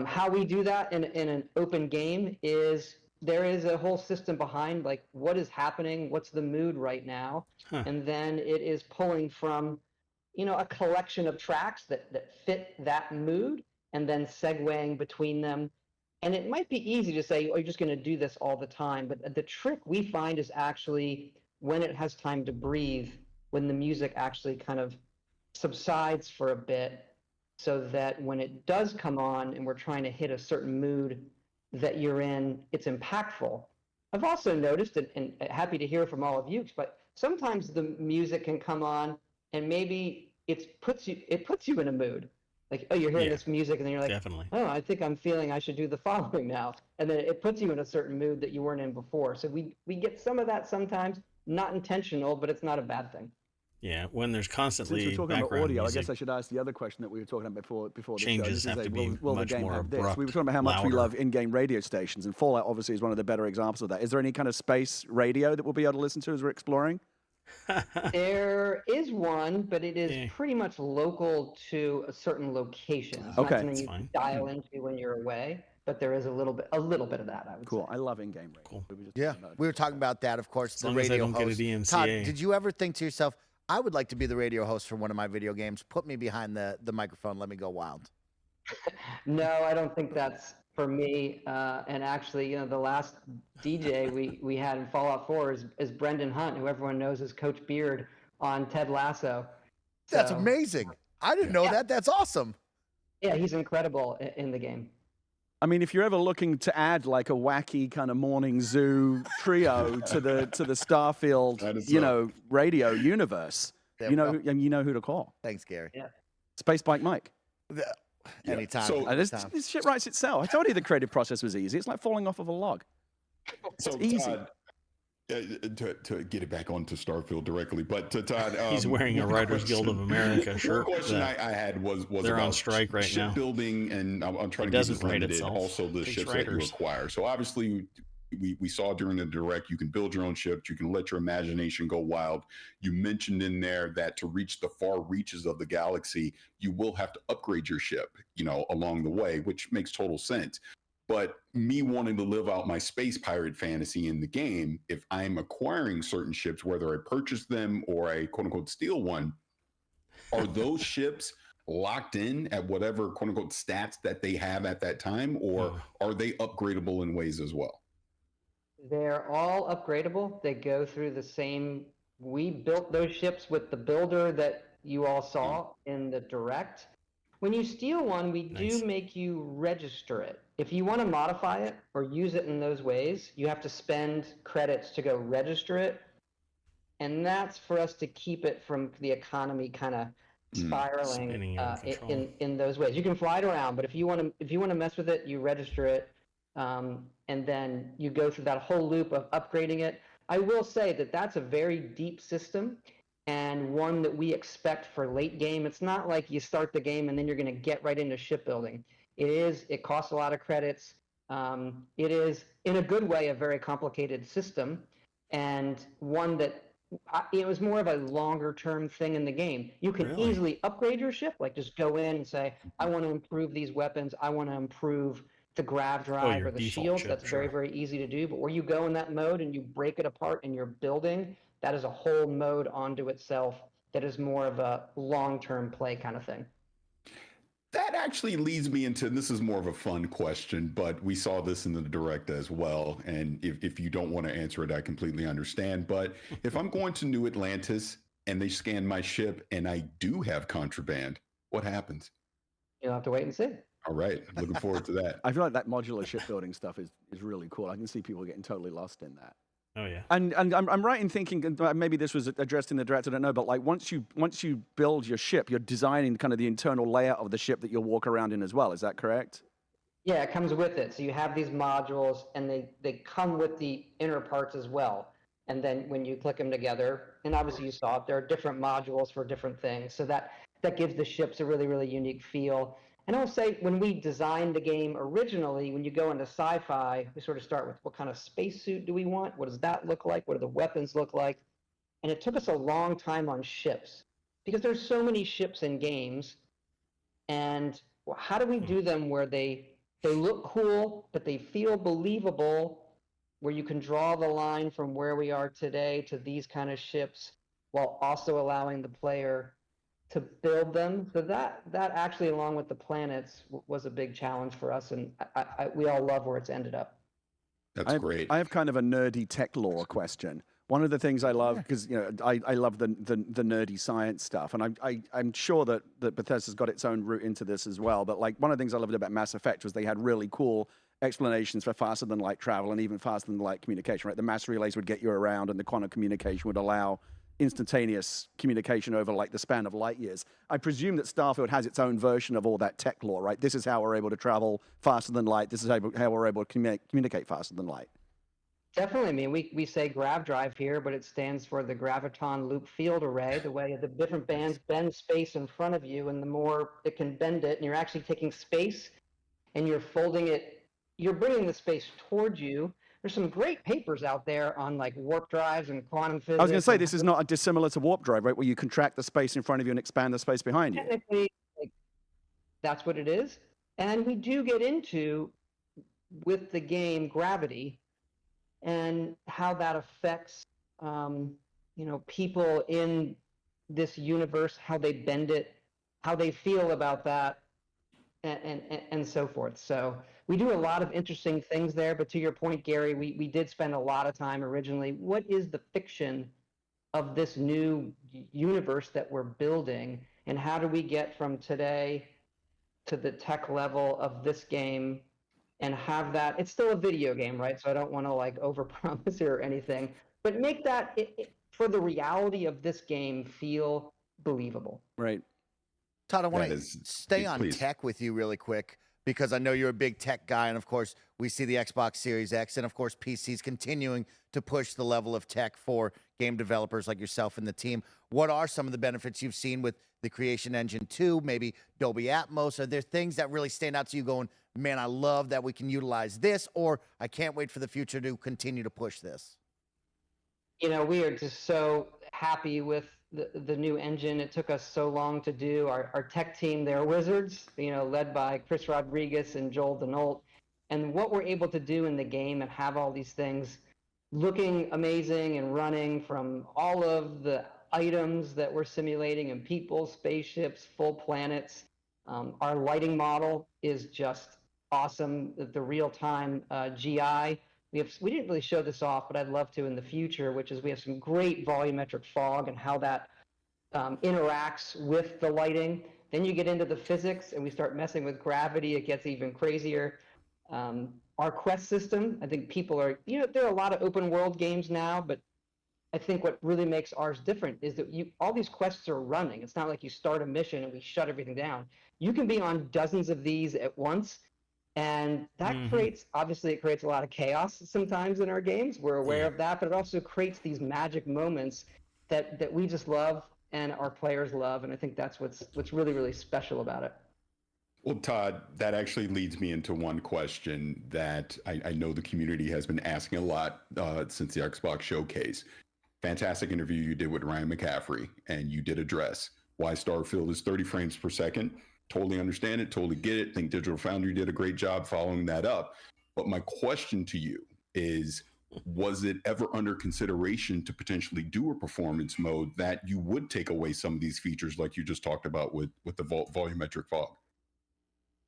How we do that in an open game is there is a whole system behind like what is happening, what's the mood right now, and then it is pulling from, a collection of tracks that fit that mood, and then segueing between them. And it might be easy to say, oh, you're just going to do this all the time, but the trick we find is actually when it has time to breathe, when the music actually kind of subsides for a bit, so that when it does come on and we're trying to hit a certain mood that you're in, it's impactful. I've also noticed, and happy to hear from all of you, but sometimes the music can come on and maybe it puts you in a mood. Like, oh, you're hearing this music, and then you're like, Definitely. oh, I think I'm feeling I should do the following now. And then it puts you in a certain mood that you weren't in before. So we get some of that sometimes, not intentional, but it's not a bad thing. Yeah, when there's Since constantly we're talking about background audio, music, I guess I should ask the other question that we were talking about before the changes show. have to be will the much game more have this? abrupt, We were talking about how much we louder. love in-game radio stations, and Fallout obviously is one of the better examples of that. Is there any kind of space radio that we'll be able to listen to as we're exploring? There is one, but it is Yeah. pretty much local to a certain location. It's Okay. not something That's you fine. dial into when you're away, but there is a little bit of that, I would Cool. say. I love in-game radio. Cool. We were just Yeah, talking about it. we were talking about that, of course, As the long as I radio don't get a host. DMCA. Todd, did you ever think to yourself, I would like to be the radio host for one of my video games? Put me behind the microphone. Let me go wild. No, I don't think that's for me. And actually, the last DJ we had in Fallout 4 is Brendan Hunt, who everyone knows as Coach Beard on Ted Lasso. That's So, amazing. I didn't know that. That's awesome. Yeah, he's incredible in the game. I mean, if you're ever looking to add like a wacky kind of morning zoo trio to the Starfield, That is so. radio universe, There you we know, go. and you know who to call. Thanks, Gary. Space Bike Mike. Yeah. Anytime. So- This shit writes itself. I told you the creative process was easy. It's like falling off of a log. So It's easy. Todd, to get it back onto Starfield directly, but to Todd, He's wearing a one Writers Guild of question- America One shirt. question that- I had was they're on about strike right now. shipbuilding, and I'm trying It to keep doesn't this write limited. itself. Also, the Takes ships that you writers. acquire. So obviously, we saw during the direct, you can build your own ships. You can let your imagination go wild. You mentioned in there that to reach the far reaches of the galaxy, you will have to upgrade your ship, along the way, which makes total sense. But me wanting to live out my space pirate fantasy in the game, if I'm acquiring certain ships, whether I purchase them or I quote unquote steal one, are those ships locked in at whatever quote unquote stats that they have at that time, or are they upgradable in ways as well? They're all upgradable. They go through the same. We built those ships with the builder that you all saw in the direct. When you steal one, we do make you register it. If you want to modify it or use it in those ways, you have to spend credits to go register it. And that's for us to keep it from the economy kind of spiraling Spinning out of control. in those ways. You can fly it around, but if you want to mess with it, you register it, and then you go through that whole loop of upgrading it. I will say that that's a very deep system, and one that we expect for late game. It's not like you start the game and then you're going to get right into shipbuilding. It costs a lot of credits. It is, in a good way, a very complicated system, and one that it was more of a longer term thing in the game. You can easily upgrade your ship, like just go in and say, I want to improve these weapons. I want to improve the grav drive or the shields. That's very, very easy to do. But where you go in that mode and you break it apart and you're building, that is a whole mode onto itself that is more of a long-term play kind of thing. That actually leads me into, this is more of a fun question, but we saw this in the direct as well. And if you don't want to answer it, I completely understand. But if I'm going to New Atlantis and they scan my ship and I do have contraband, what happens? You'll have to wait and see. All right. Looking forward to that. I feel like that modular shipbuilding stuff is really cool. I can see people getting totally lost in that. Oh yeah. And I'm right in thinking, and maybe this was addressed in the direct, I don't know, but like once you build your ship, you're designing kind of the internal layout of the ship that you'll walk around in as well. Is that correct? Yeah, it comes with it. So you have these modules, and they come with the inner parts as well. And then when you click them together, and obviously you saw it, there are different modules for different things. So that gives the ships a really, really unique feel. And I'll say, when we designed the game originally, when you go into sci-fi, we sort of start with what kind of spacesuit do we want? What does that look like? What do the weapons look like? And it took us a long time on ships, because there's so many ships in games. And how do we do them where they look cool, but they feel believable, where you can draw the line from where we are today to these kind of ships, while also allowing the player to build them. So that actually, along with the planets, was a big challenge for us, and we all love where it's ended up. That's great. I have kind of a nerdy tech lore question. One of the things I love, because I love the nerdy science stuff, and I'm sure that Bethesda's got its own route into this as well. But like, one of the things I loved about Mass Effect was they had really cool explanations for faster than light travel and even faster than light communication. Right, the mass relays would get you around, and the quantum communication would allow instantaneous communication over like the span of light years. I presume that Starfield has its own version of all that tech lore, right? This is how we're able to travel faster than light. This is how we're able to communicate faster than light. Definitely. I mean, we say grav drive here, but it stands for the graviton loop field array, the way the different bands bend space in front of you, and the more it can bend it, and you're actually taking space and you're folding it, you're bringing the space towards you. There's some great papers out there on like warp drives and quantum physics. I was going to say, this is not dissimilar to warp drive, right? Where you contract the space in front of you and expand the space behind you. Technically, that's what it is. And we do get into, with the game, gravity and how that affects, people in this universe, how they bend it, how they feel about that, and so forth. So we do a lot of interesting things there. But to your point, Gary, we did spend a lot of time originally. What is the fiction of this new universe that we're building, and how do we get from today to the tech level of this game and have that? It's still a video game, right? So I don't want to like overpromise here or anything, but make that for the reality of this game feel believable. Right. Todd, I want to stay on tech with you really quick, because I know you're a big tech guy, and of course we see the Xbox Series X and of course PCs continuing to push the level of tech for game developers like yourself and the team. What are some of the benefits you've seen with the Creation Engine 2, maybe Dolby Atmos? Are there things that really stand out to you going, man, I love that we can utilize this, or I can't wait for the future to continue to push this? We are just so happy with the new engine. It took us so long to do. Our tech team, they're wizards, led by Chris Rodriguez and Joel Denault. And what we're able to do in the game and have all these things looking amazing and running from all of the items that we're simulating and people, spaceships, full planets. Our lighting model is just awesome. The real-time GI. We didn't really show this off, but I'd love to in the future, which is we have some great volumetric fog and how that interacts with the lighting. Then you get into the physics and we start messing with gravity. It gets even crazier. Our quest system, I think people are, there are a lot of open world games now, but I think what really makes ours different is that all these quests are running. It's not like you start a mission and we shut everything down. You can be on dozens of these at once. And that obviously it creates a lot of chaos sometimes in our games. We're aware of that, but it also creates these magic moments that we just love and our players love. And I think that's what's really, really special about it. Well, Todd, that actually leads me into one question that I know the community has been asking a lot since the Xbox Showcase. Fantastic interview you did with Ryan McCaffrey, and you did address why Starfield is 30 frames per second. Totally understand it, totally get it. Think Digital Foundry did a great job following that up. But my question to you is, was it ever under consideration to potentially do a performance mode that you would take away some of these features like you just talked about with the volumetric fog?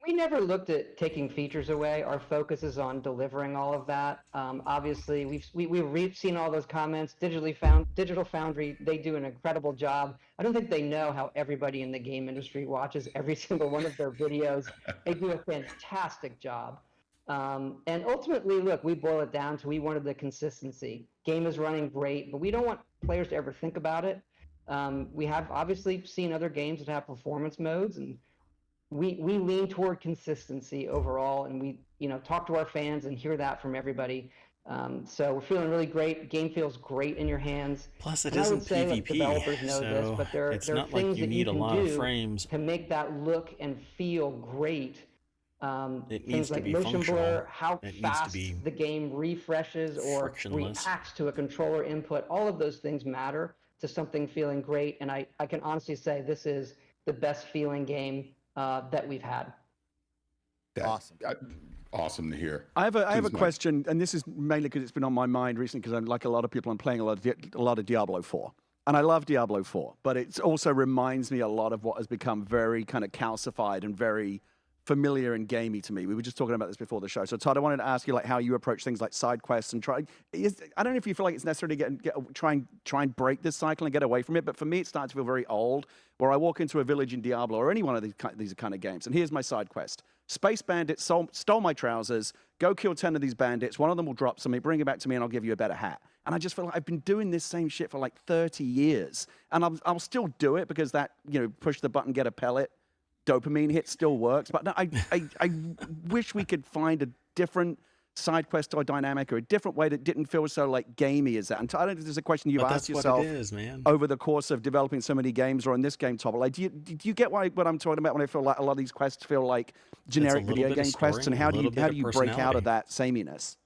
We never looked at taking features away. Our focus is on delivering all of that. Obviously, we've seen all those comments. Digital Foundry, they do an incredible job. I don't think they know how everybody in the game industry watches every single one of their videos. They do a fantastic job. And ultimately, look, we boil it down to we wanted the consistency. Game is running great, but we don't want players to ever think about it. We have obviously seen other games that have performance modes, and we lean toward consistency overall, and we talk to our fans and hear that from everybody. So we're feeling really great. Game feels great in your hands. Plus, it and isn't I would say, PvP, like, developers know this, so but there it's are not like things you that need a can lot of do frames. to make that look and feel great. It needs Things to like be motion functional. blur, how It needs to fast be the game refreshes or frictionless. reacts to a controller input. All of those things matter to something feeling great. And I can honestly say this is the best feeling game that we've had. Awesome. Awesome to hear. I have a Mike. question, and this is mainly because it's been on my mind recently, because I'm like a lot of people, I'm playing a lot of Diablo 4. And I love Diablo 4, but it also reminds me a lot of what has become very kind of calcified and very familiar and gamey to me. We were just talking about this before the show. So Todd, I wanted to ask you like how you approach things like side quests and I don't know if you feel like it's necessary to try and break this cycle and get away from it, but for me, it's starting to feel very old, where I walk into a village in Diablo or any one of these kind of games, and here's my side quest. Space bandits stole my trousers, go kill 10 of these bandits, one of them will drop something, bring it back to me, and I'll give you a better hat. And I just feel like I've been doing this same shit for like 30 years, and I'll still do it because that, push the button, get a pellet, dopamine hit still works. But no, I wish we could find a different side quest or dynamic or a different way that didn't feel so like gamey as that. And I don't know if there's a question you've asked yourself what it is, man. over the course of developing so many games or in this game, Todd. Like, do you get what I'm talking about when I feel like a lot of these quests feel like generic video game quests? And how do you break out of that sameness?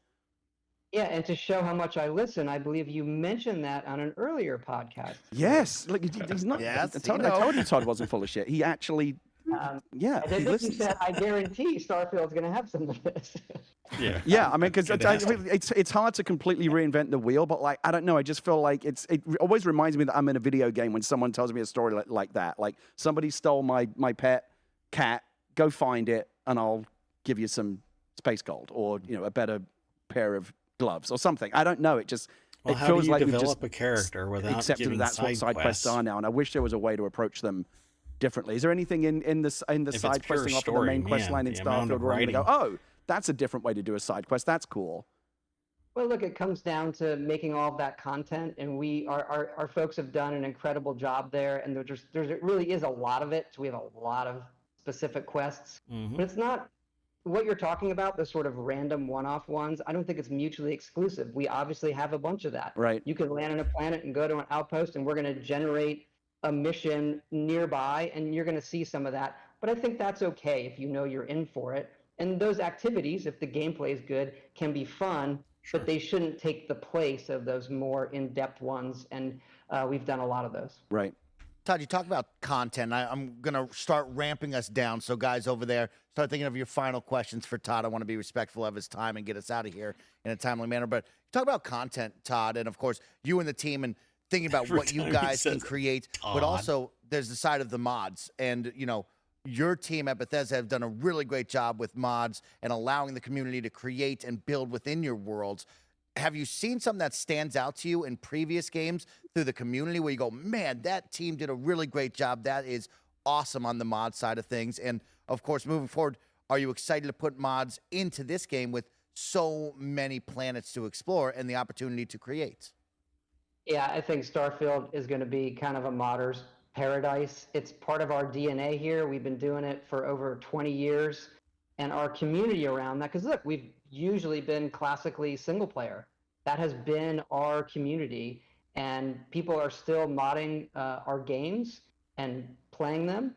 Yeah, and to show how much I listen, I believe you mentioned that on an earlier podcast. Yes, like he's not. Yes, I told you Todd wasn't full of shit. He actually, yeah, I he think you listens. said, I guarantee Starfield's going to have some of this. Yeah, I mean, because it's hard to completely reinvent the wheel, but like I don't know, I just feel like it always reminds me that I'm in a video game when someone tells me a story like that. Like somebody stole my pet cat, go find it, and I'll give you some space gold or a better pair of gloves or something. I don't know. It just Well, it how feels do you like develop a character without accepted giving that's what side quests are now, and I wish there was a way to approach them differently. Is there anything in the side pure questing off of the story, main quest line in the amount Starfield of where I'm going to go, writing. oh, that's a different way to do a side quest. That's cool. Well, look, it comes down to making all of that content, and our folks have done an incredible job there, and there really is a lot of it. So we have a lot of specific quests, but it's not what you're talking about, the sort of random one-off ones. I don't think it's mutually exclusive. We obviously have a bunch of that. Right. You can land on a planet and go to an outpost, and we're going to generate a mission nearby, and you're going to see some of that. But I think that's okay if you know you're in for it. And those activities, if the gameplay is good, can be fun, but they shouldn't take the place of those more in-depth ones. And we've done a lot of those. Right. Todd, you talk about content. I'm going to start ramping us down. So guys over there, start thinking of your final questions for Todd. I want to be respectful of his time and get us out of here in a timely manner. But you talk about content, Todd, and of course, you and the team, and thinking about Every what you time he guys can says it, create, but Todd. also there's the side of the mods. And, you know, your team at Bethesda have done a really great job with mods and allowing the community to create and build within your worlds. Have you seen something that stands out to you in previous games through the community where you go, man, that team did a really great job? That is awesome on the mod side of things. And of course, moving forward, are you excited to put mods into this game with so many planets to explore and the opportunity to create? Yeah, I think Starfield is going to be kind of a modder's paradise. It's part of our DNA here. We've been doing it for over 20 years. And our community around that, because look, we've usually been classically single player. That has been our community. And people are still modding our games and playing them.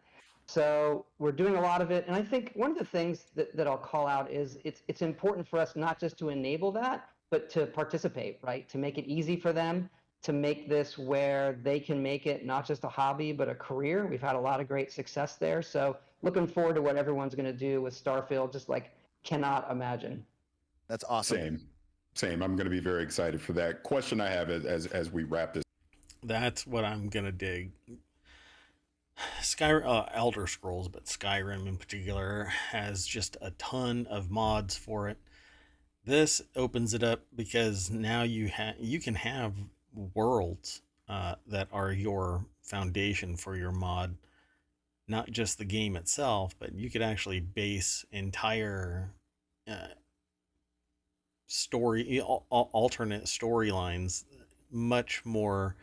So we're doing a lot of it. And I think one of the things that I'll call out is it's important for us not just to enable that, but to participate, right? To make it easy for them, to make this where they can make it not just a hobby, but a career. We've had a lot of great success there. So looking forward to what everyone's going to do with Starfield, just like cannot imagine. That's awesome. Same. I'm going to be very excited for that. Question I have as we wrap this. That's what I'm going to dig. Elder Scrolls, but Skyrim in particular, has just a ton of mods for it. This opens it up because now you can have worlds that are your foundation for your mod, not just the game itself, but you could actually base entire alternate storylines much more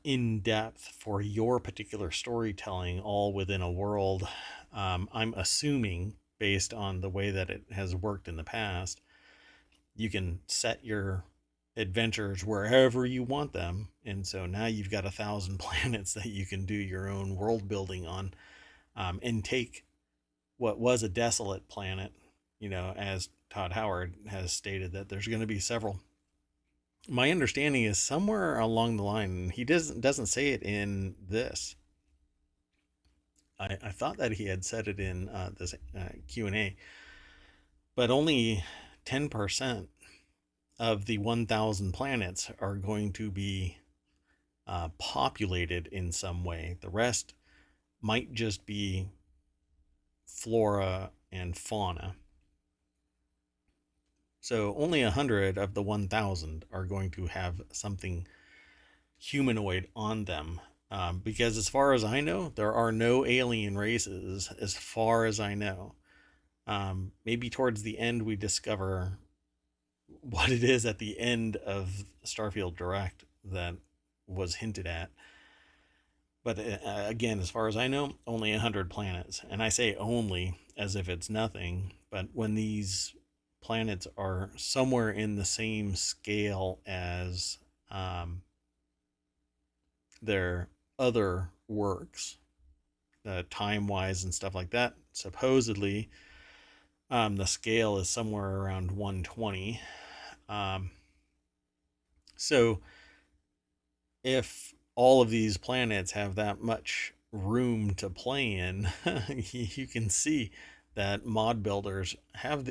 in depth for your particular storytelling, all within a world. I'm assuming, based on the way that it has worked in the past, you can set your adventures wherever you want them, and so now you've got 1,000 planets that you can do your own world building on, and take what was a desolate planet, you know, as Todd Howard has stated that there's going to be several. My understanding is somewhere along the line, he doesn't say it in this. I thought that he had said it in this Q&A, but only 10% of the 1,000 planets are going to be populated in some way. The rest might just be flora and fauna. So only 100 of the 1,000 are going to have something humanoid on them. Because as far as I know, there are no alien races, as far as I know. Maybe towards the end we discover what it is at the end of Starfield Direct that was hinted at. But again, as far as I know, only 100 planets. And I say only as if it's nothing. But when these planets are somewhere in the same scale as their other works, time-wise and stuff like that, supposedly the scale is somewhere around 120. So if all of these planets have that much room to play in, you can see that mod builders have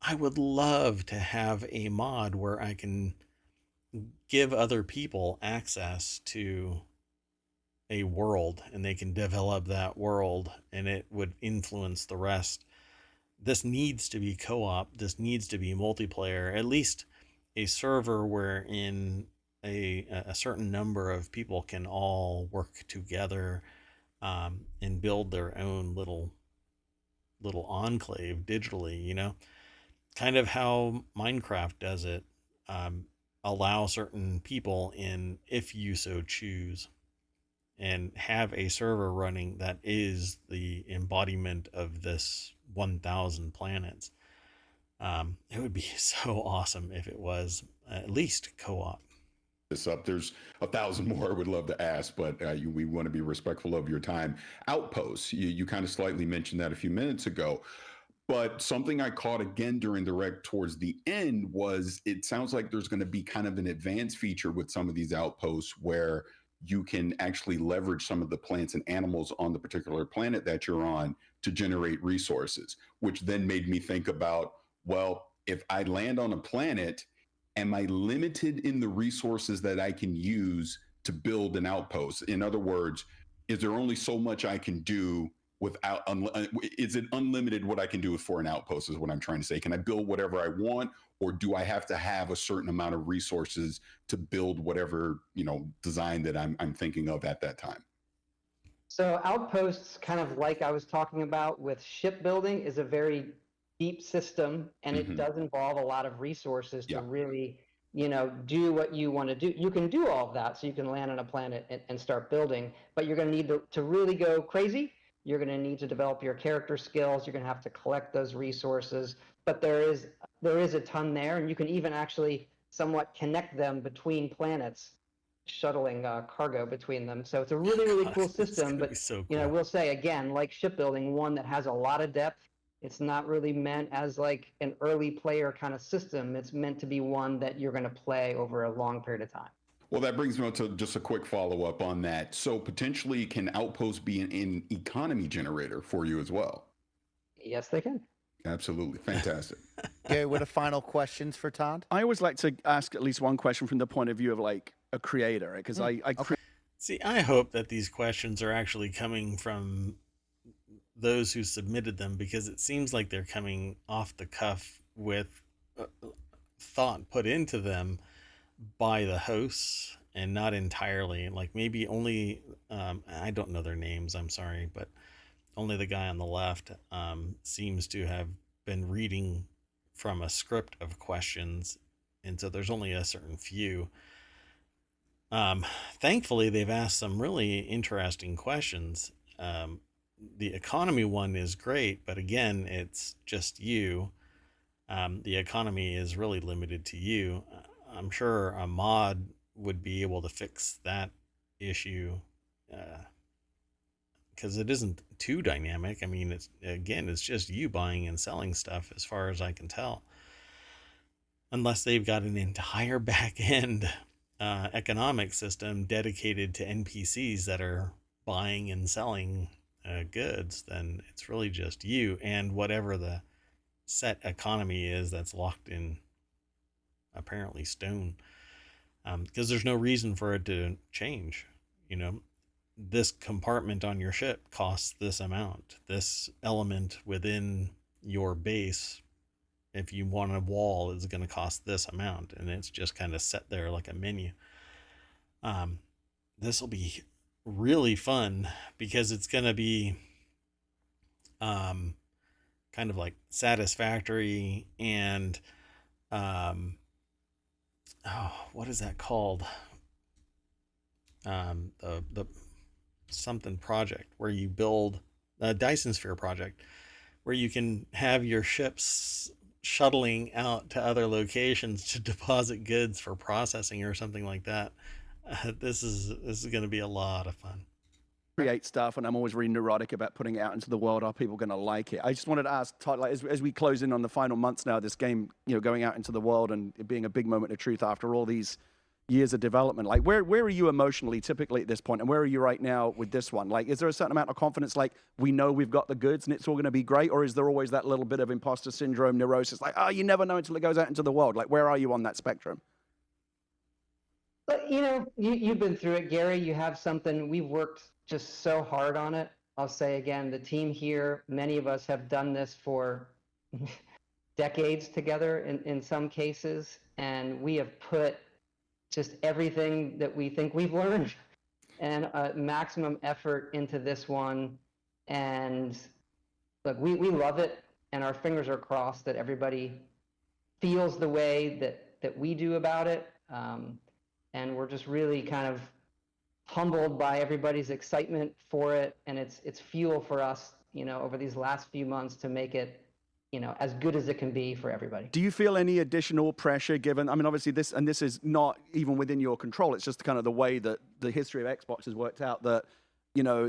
I would love to have a mod where I can give other people access to a world and they can develop that world and it would influence the rest. This needs to be co-op. This needs to be multiplayer, at least a server wherein a certain number of people can all work together and build their own little enclave digitally, you know, kind of how Minecraft does it. Allow certain people in if you so choose, and have a server running that is the embodiment of this 1,000 planets. It would be so awesome if it was at least co-op. This up. There's 1,000 more I would love to ask, but we want to be respectful of your time. Outposts, you kind of slightly mentioned that a few minutes ago. But something I caught again during the rec towards the end was it sounds like there's going to be kind of an advanced feature with some of these outposts where you can actually leverage some of the plants and animals on the particular planet that you're on to generate resources, which then made me think about, well, if I land on a planet am I limited in the resources that I can use to build an outpost? In other words, is there only so much I can do without, is it unlimited what I can do for an outpost is what I'm trying to say. Can I build whatever I want, or do I have to have a certain amount of resources to build whatever, design that I'm thinking of at that time? So outposts, kind of like I was talking about with shipbuilding, is a very deep system, and it does involve a lot of resources to really, do what you want to do. You can do all of that, so you can land on a planet and start building, but you're going to need to really go crazy. You're going to need to develop your character skills. You're going to have to collect those resources, but there is a ton there, and you can even actually somewhat connect them between planets, shuttling cargo between them. So it's a really, really cool system. But so cool. I will say again, like shipbuilding, one that has a lot of depth. It's not really meant as like an early player kind of system. It's meant to be one that you're going to play over a long period of time. Well, that brings me to just a quick follow-up on that. So potentially can Outpost be an economy generator for you as well? Yes, they can. Absolutely. Fantastic. Gary, what are final questions for Todd? I always like to ask at least one question from the point of view of like a creator, because See, I hope that these questions are actually coming from those who submitted them, because it seems like they're coming off the cuff with thought put into them by the hosts and not entirely, like maybe only I don't know their names, I'm sorry, but only the guy on the left seems to have been reading from a script of questions, and so there's only a certain few. Thankfully they've asked some really interesting questions. The economy one is great, but again, it's just you. The economy is really limited to you. I'm sure a mod would be able to fix that issue, because it isn't too dynamic. I mean, it's just you buying and selling stuff as far as I can tell. Unless they've got an entire back end economic system dedicated to NPCs that are buying and selling goods, then it's really just you and whatever the set economy is that's locked in apparently stone, because there's no reason for it to change. This compartment on your ship costs this amount. This element within your base, if you want a wall, is going to cost this amount, and it's just kind of set there like a menu. This will be really fun because it's going to be kind of like satisfactory and what is that called? The something project where you build a Dyson Sphere project where you can have your ships shuttling out to other locations to deposit goods for processing or something like that. This is going to be a lot of fun. Create stuff, and I'm always really neurotic about putting it out into the world. Are people going to like it? I just wanted to ask Todd, like, as we close in on the final months now, this game, going out into the world and it being a big moment of truth after all these years of development, like where are you emotionally typically at this point, and where are you right now with this one? Like, is there a certain amount of confidence, like we know we've got the goods and it's all going to be great, or is there always that little bit of imposter syndrome, neurosis, like, you never know until it goes out into the world? Like, where are you on that spectrum? But you've been through it, Gary. You have something. We've worked just so hard on it. I'll say again, the team here, many of us have done this for decades together in some cases, and we have put just everything that we think we've learned and maximum effort into this one. And look, we love it, and our fingers are crossed that everybody feels the way that we do about it. And we're just really kind of humbled by everybody's excitement for it, and it's fuel for us, over these last few months to make it, as good as it can be for everybody. Do you feel any additional pressure given? I mean, obviously this is not even within your control. It's just kind of the way that the history of Xbox has worked out that,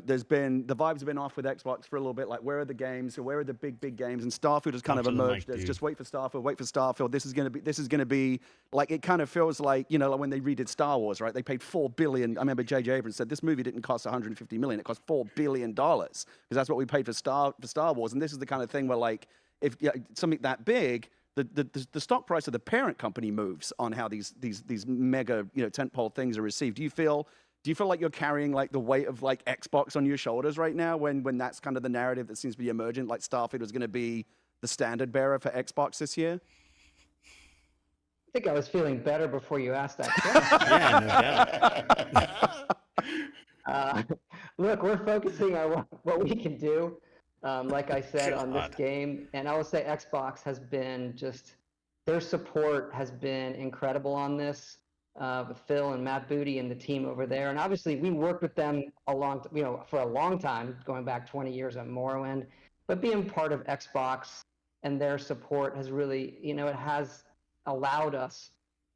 there's been, the vibes have been off with Xbox for a little bit, like where are the games, or where are the big games? And Starfield has kind of emerged as just wait for Starfield. This is going to be like, it kind of feels like, like when they redid Star Wars, right? They paid $4 billion. I remember J.J. Abrams said this movie didn't cost $150 million. It cost $4 billion because that's what we paid for Star Wars. And this is the kind of thing where, like, if something that big, the stock price of the parent company moves on how these mega tentpole things are received. Do you feel like you're carrying like the weight of like Xbox on your shoulders right now when that's kind of the narrative that seems to be emergent? Like Starfield was going to be the standard bearer for Xbox this year. I think I was feeling better before you asked that question. Yeah, no doubt. Look, we're focusing on what we can do. Like I said, on this God. game, and I will say Xbox has been their support has been incredible on this, with Phil and Matt Booty and the team over there. And obviously we worked with them for a long time, going back 20 years on Morrowind, but being part of Xbox and their support has really, it has allowed us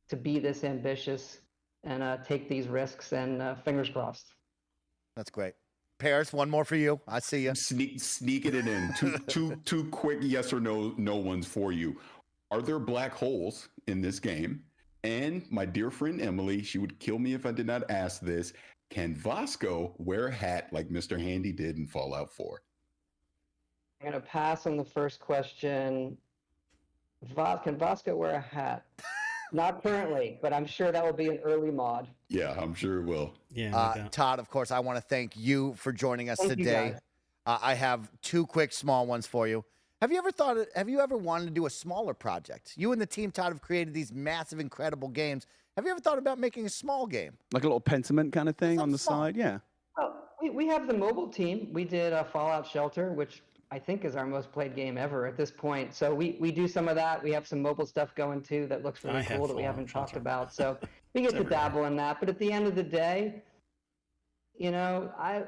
to be this ambitious and take these risks, and fingers crossed. That's great. Paris, one more for you. I see you. Sneaking it in. Two quick yes or no ones for you. Are there black holes in this game? And my dear friend Emily, she would kill me if I did not ask this. Can Vasco wear a hat like Mr. Handy did in Fallout 4? I'm going to pass on the first question. Can Vasco wear a hat? Not currently, but I'm sure that will be an early mod. Yeah, I'm sure it will. Yeah, no doubt. Todd, of course, I want to thank you for joining us Thank you, today. guys. I have two quick small ones for you. Have you ever wanted to do a smaller project? You and the team, Todd, have created these massive, incredible games. Have you ever thought about making a small game? Like a little Pentiment kind of thing on the small. side? Yeah. Oh, we have the mobile team. We did Fallout Shelter, which I think is our most played game ever at this point. So we do some of that. We have some mobile stuff going too that looks really cool that we haven't talked about. So we get to dabble in that. But at the end of the day, I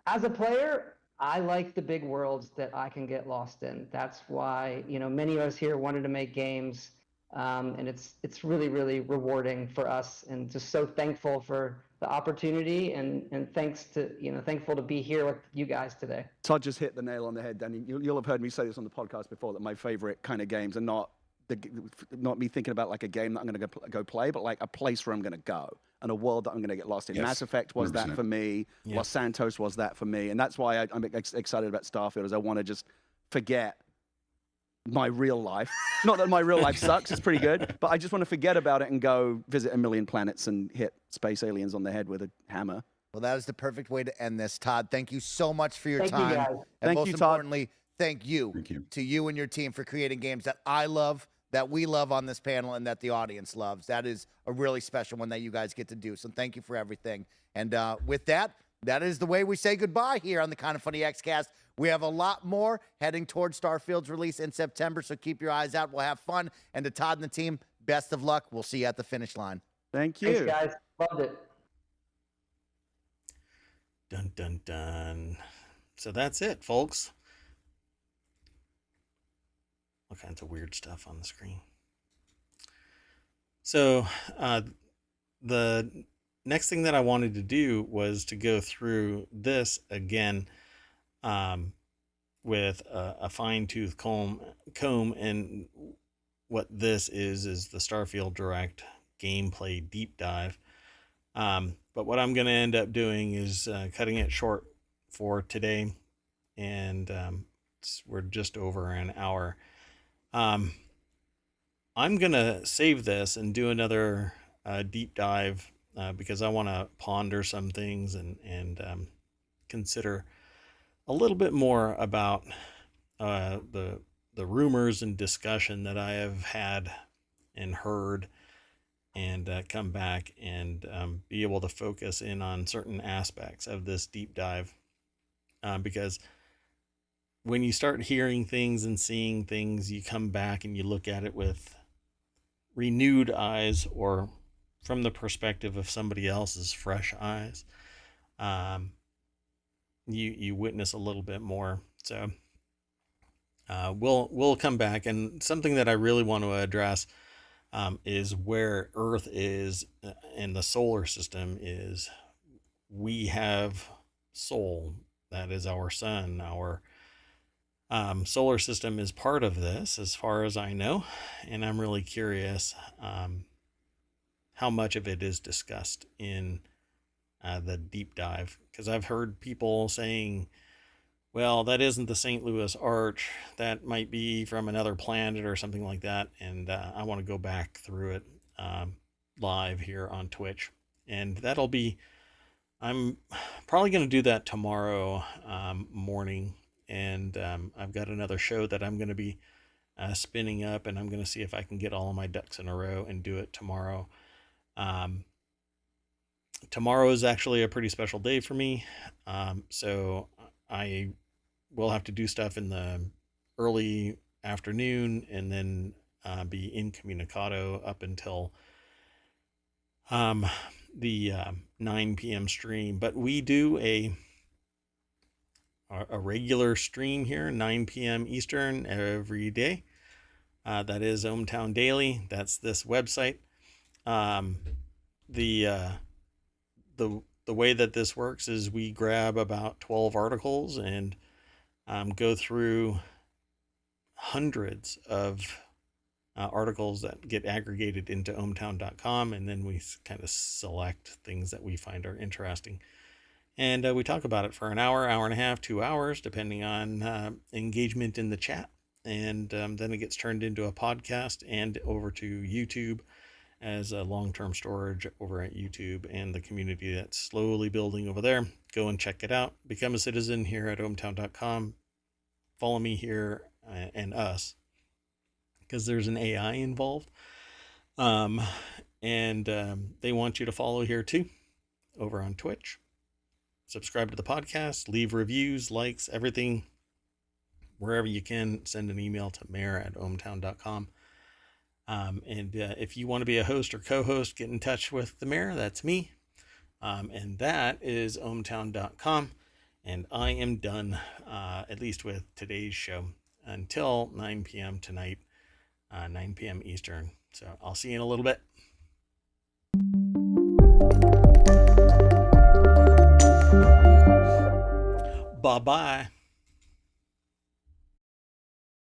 as a player, I like the big worlds that I can get lost in. That's why, many of us here wanted to make games. And it's really, really rewarding for us, and just so thankful for the opportunity, and thankful to be here with you guys today. Todd just hit the nail on the head, Danny. You'll have heard me say this on the podcast before, that my favorite kind of games are not me thinking about like a game that I'm going to go play, but like a place where I'm going to go and a world that I'm going to get lost in. Yes, Mass Effect was 100%. That for me. Yeah. Los Santos was that for me. And that's why I'm excited about Starfield, is I want to just forget my real life. Not that my real life sucks, it's pretty good, but I just want to forget about it and go visit a million planets and hit space aliens on the head with a hammer. Well, that is the perfect way to end this, Todd. Thank you so much for your time. Thank you, guys. And most importantly, thank you to you and your team for creating games that I love, that we love on this panel, and that the audience loves. That is a really special one that you guys get to do. So thank you for everything. And with that is the way we say goodbye here on the Kind of Funny Xcast. We have a lot more heading towards Starfield's release in September, so keep your eyes out. We'll have fun. And to Todd and the team, best of luck. We'll see you at the finish line. Thank you. Thanks, guys. Loved it. Dun, dun, dun. So that's it, folks. All kinds of weird stuff on the screen. So the next thing that I wanted to do was to go through this again with a fine-tooth comb, and what this is the Starfield Direct gameplay deep dive. But what I'm going to end up doing is cutting it short for today, and we're just over an hour. I'm going to save this and do another deep dive because I want to ponder some things and consider a little bit more about the rumors and discussion that I have had and heard, and come back and be able to focus in on certain aspects of this deep dive, because when you start hearing things and seeing things, you come back and you look at it with renewed eyes, or from the perspective of somebody else's fresh eyes. You witness a little bit more. So we'll come back, and something that I really want to address is where Earth is and the solar system is. We have Sol, that is our sun. Our solar system is part of this, as far as I know, and I'm really curious how much of it is discussed in the deep dive, because I've heard people saying Well, that isn't the St. Louis Arch. That might be from another planet or something like that. And I want to go back through it live here on Twitch. And I'm probably going to do that tomorrow morning. And I've got another show that I'm going to be spinning up, and I'm going to see if I can get all of my ducks in a row and do it tomorrow. Tomorrow is actually a pretty special day for me. So I will have to do stuff in the early afternoon and then be incommunicado up until the 9 p.m. stream. But we do a regular stream here, 9 p.m. Eastern every day. That is ohmTown Daily. That's this website. The way that this works is we grab about 12 articles and go through hundreds of articles that get aggregated into ohmtown.com, and then we kind of select things that we find are interesting. And we talk about it for an hour, hour and a half, 2 hours, depending on engagement in the chat. And then it gets turned into a podcast and over to YouTube as a long-term storage over at YouTube and the community that's slowly building over there. Go and check it out. Become a citizen here at ohmtown.com. Follow me here and us, because there's an AI involved. And they want you to follow here too, over on Twitch. Subscribe to the podcast, leave reviews, likes, everything. Wherever you can, send an email to mayor@ohmtown.com. And if you want to be a host or co-host, get in touch with the mayor. That's me. And that is ohmtown.com. And I am done, at least with today's show, until 9 p.m. tonight, 9 p.m. Eastern. So I'll see you in a little bit. Bye-bye.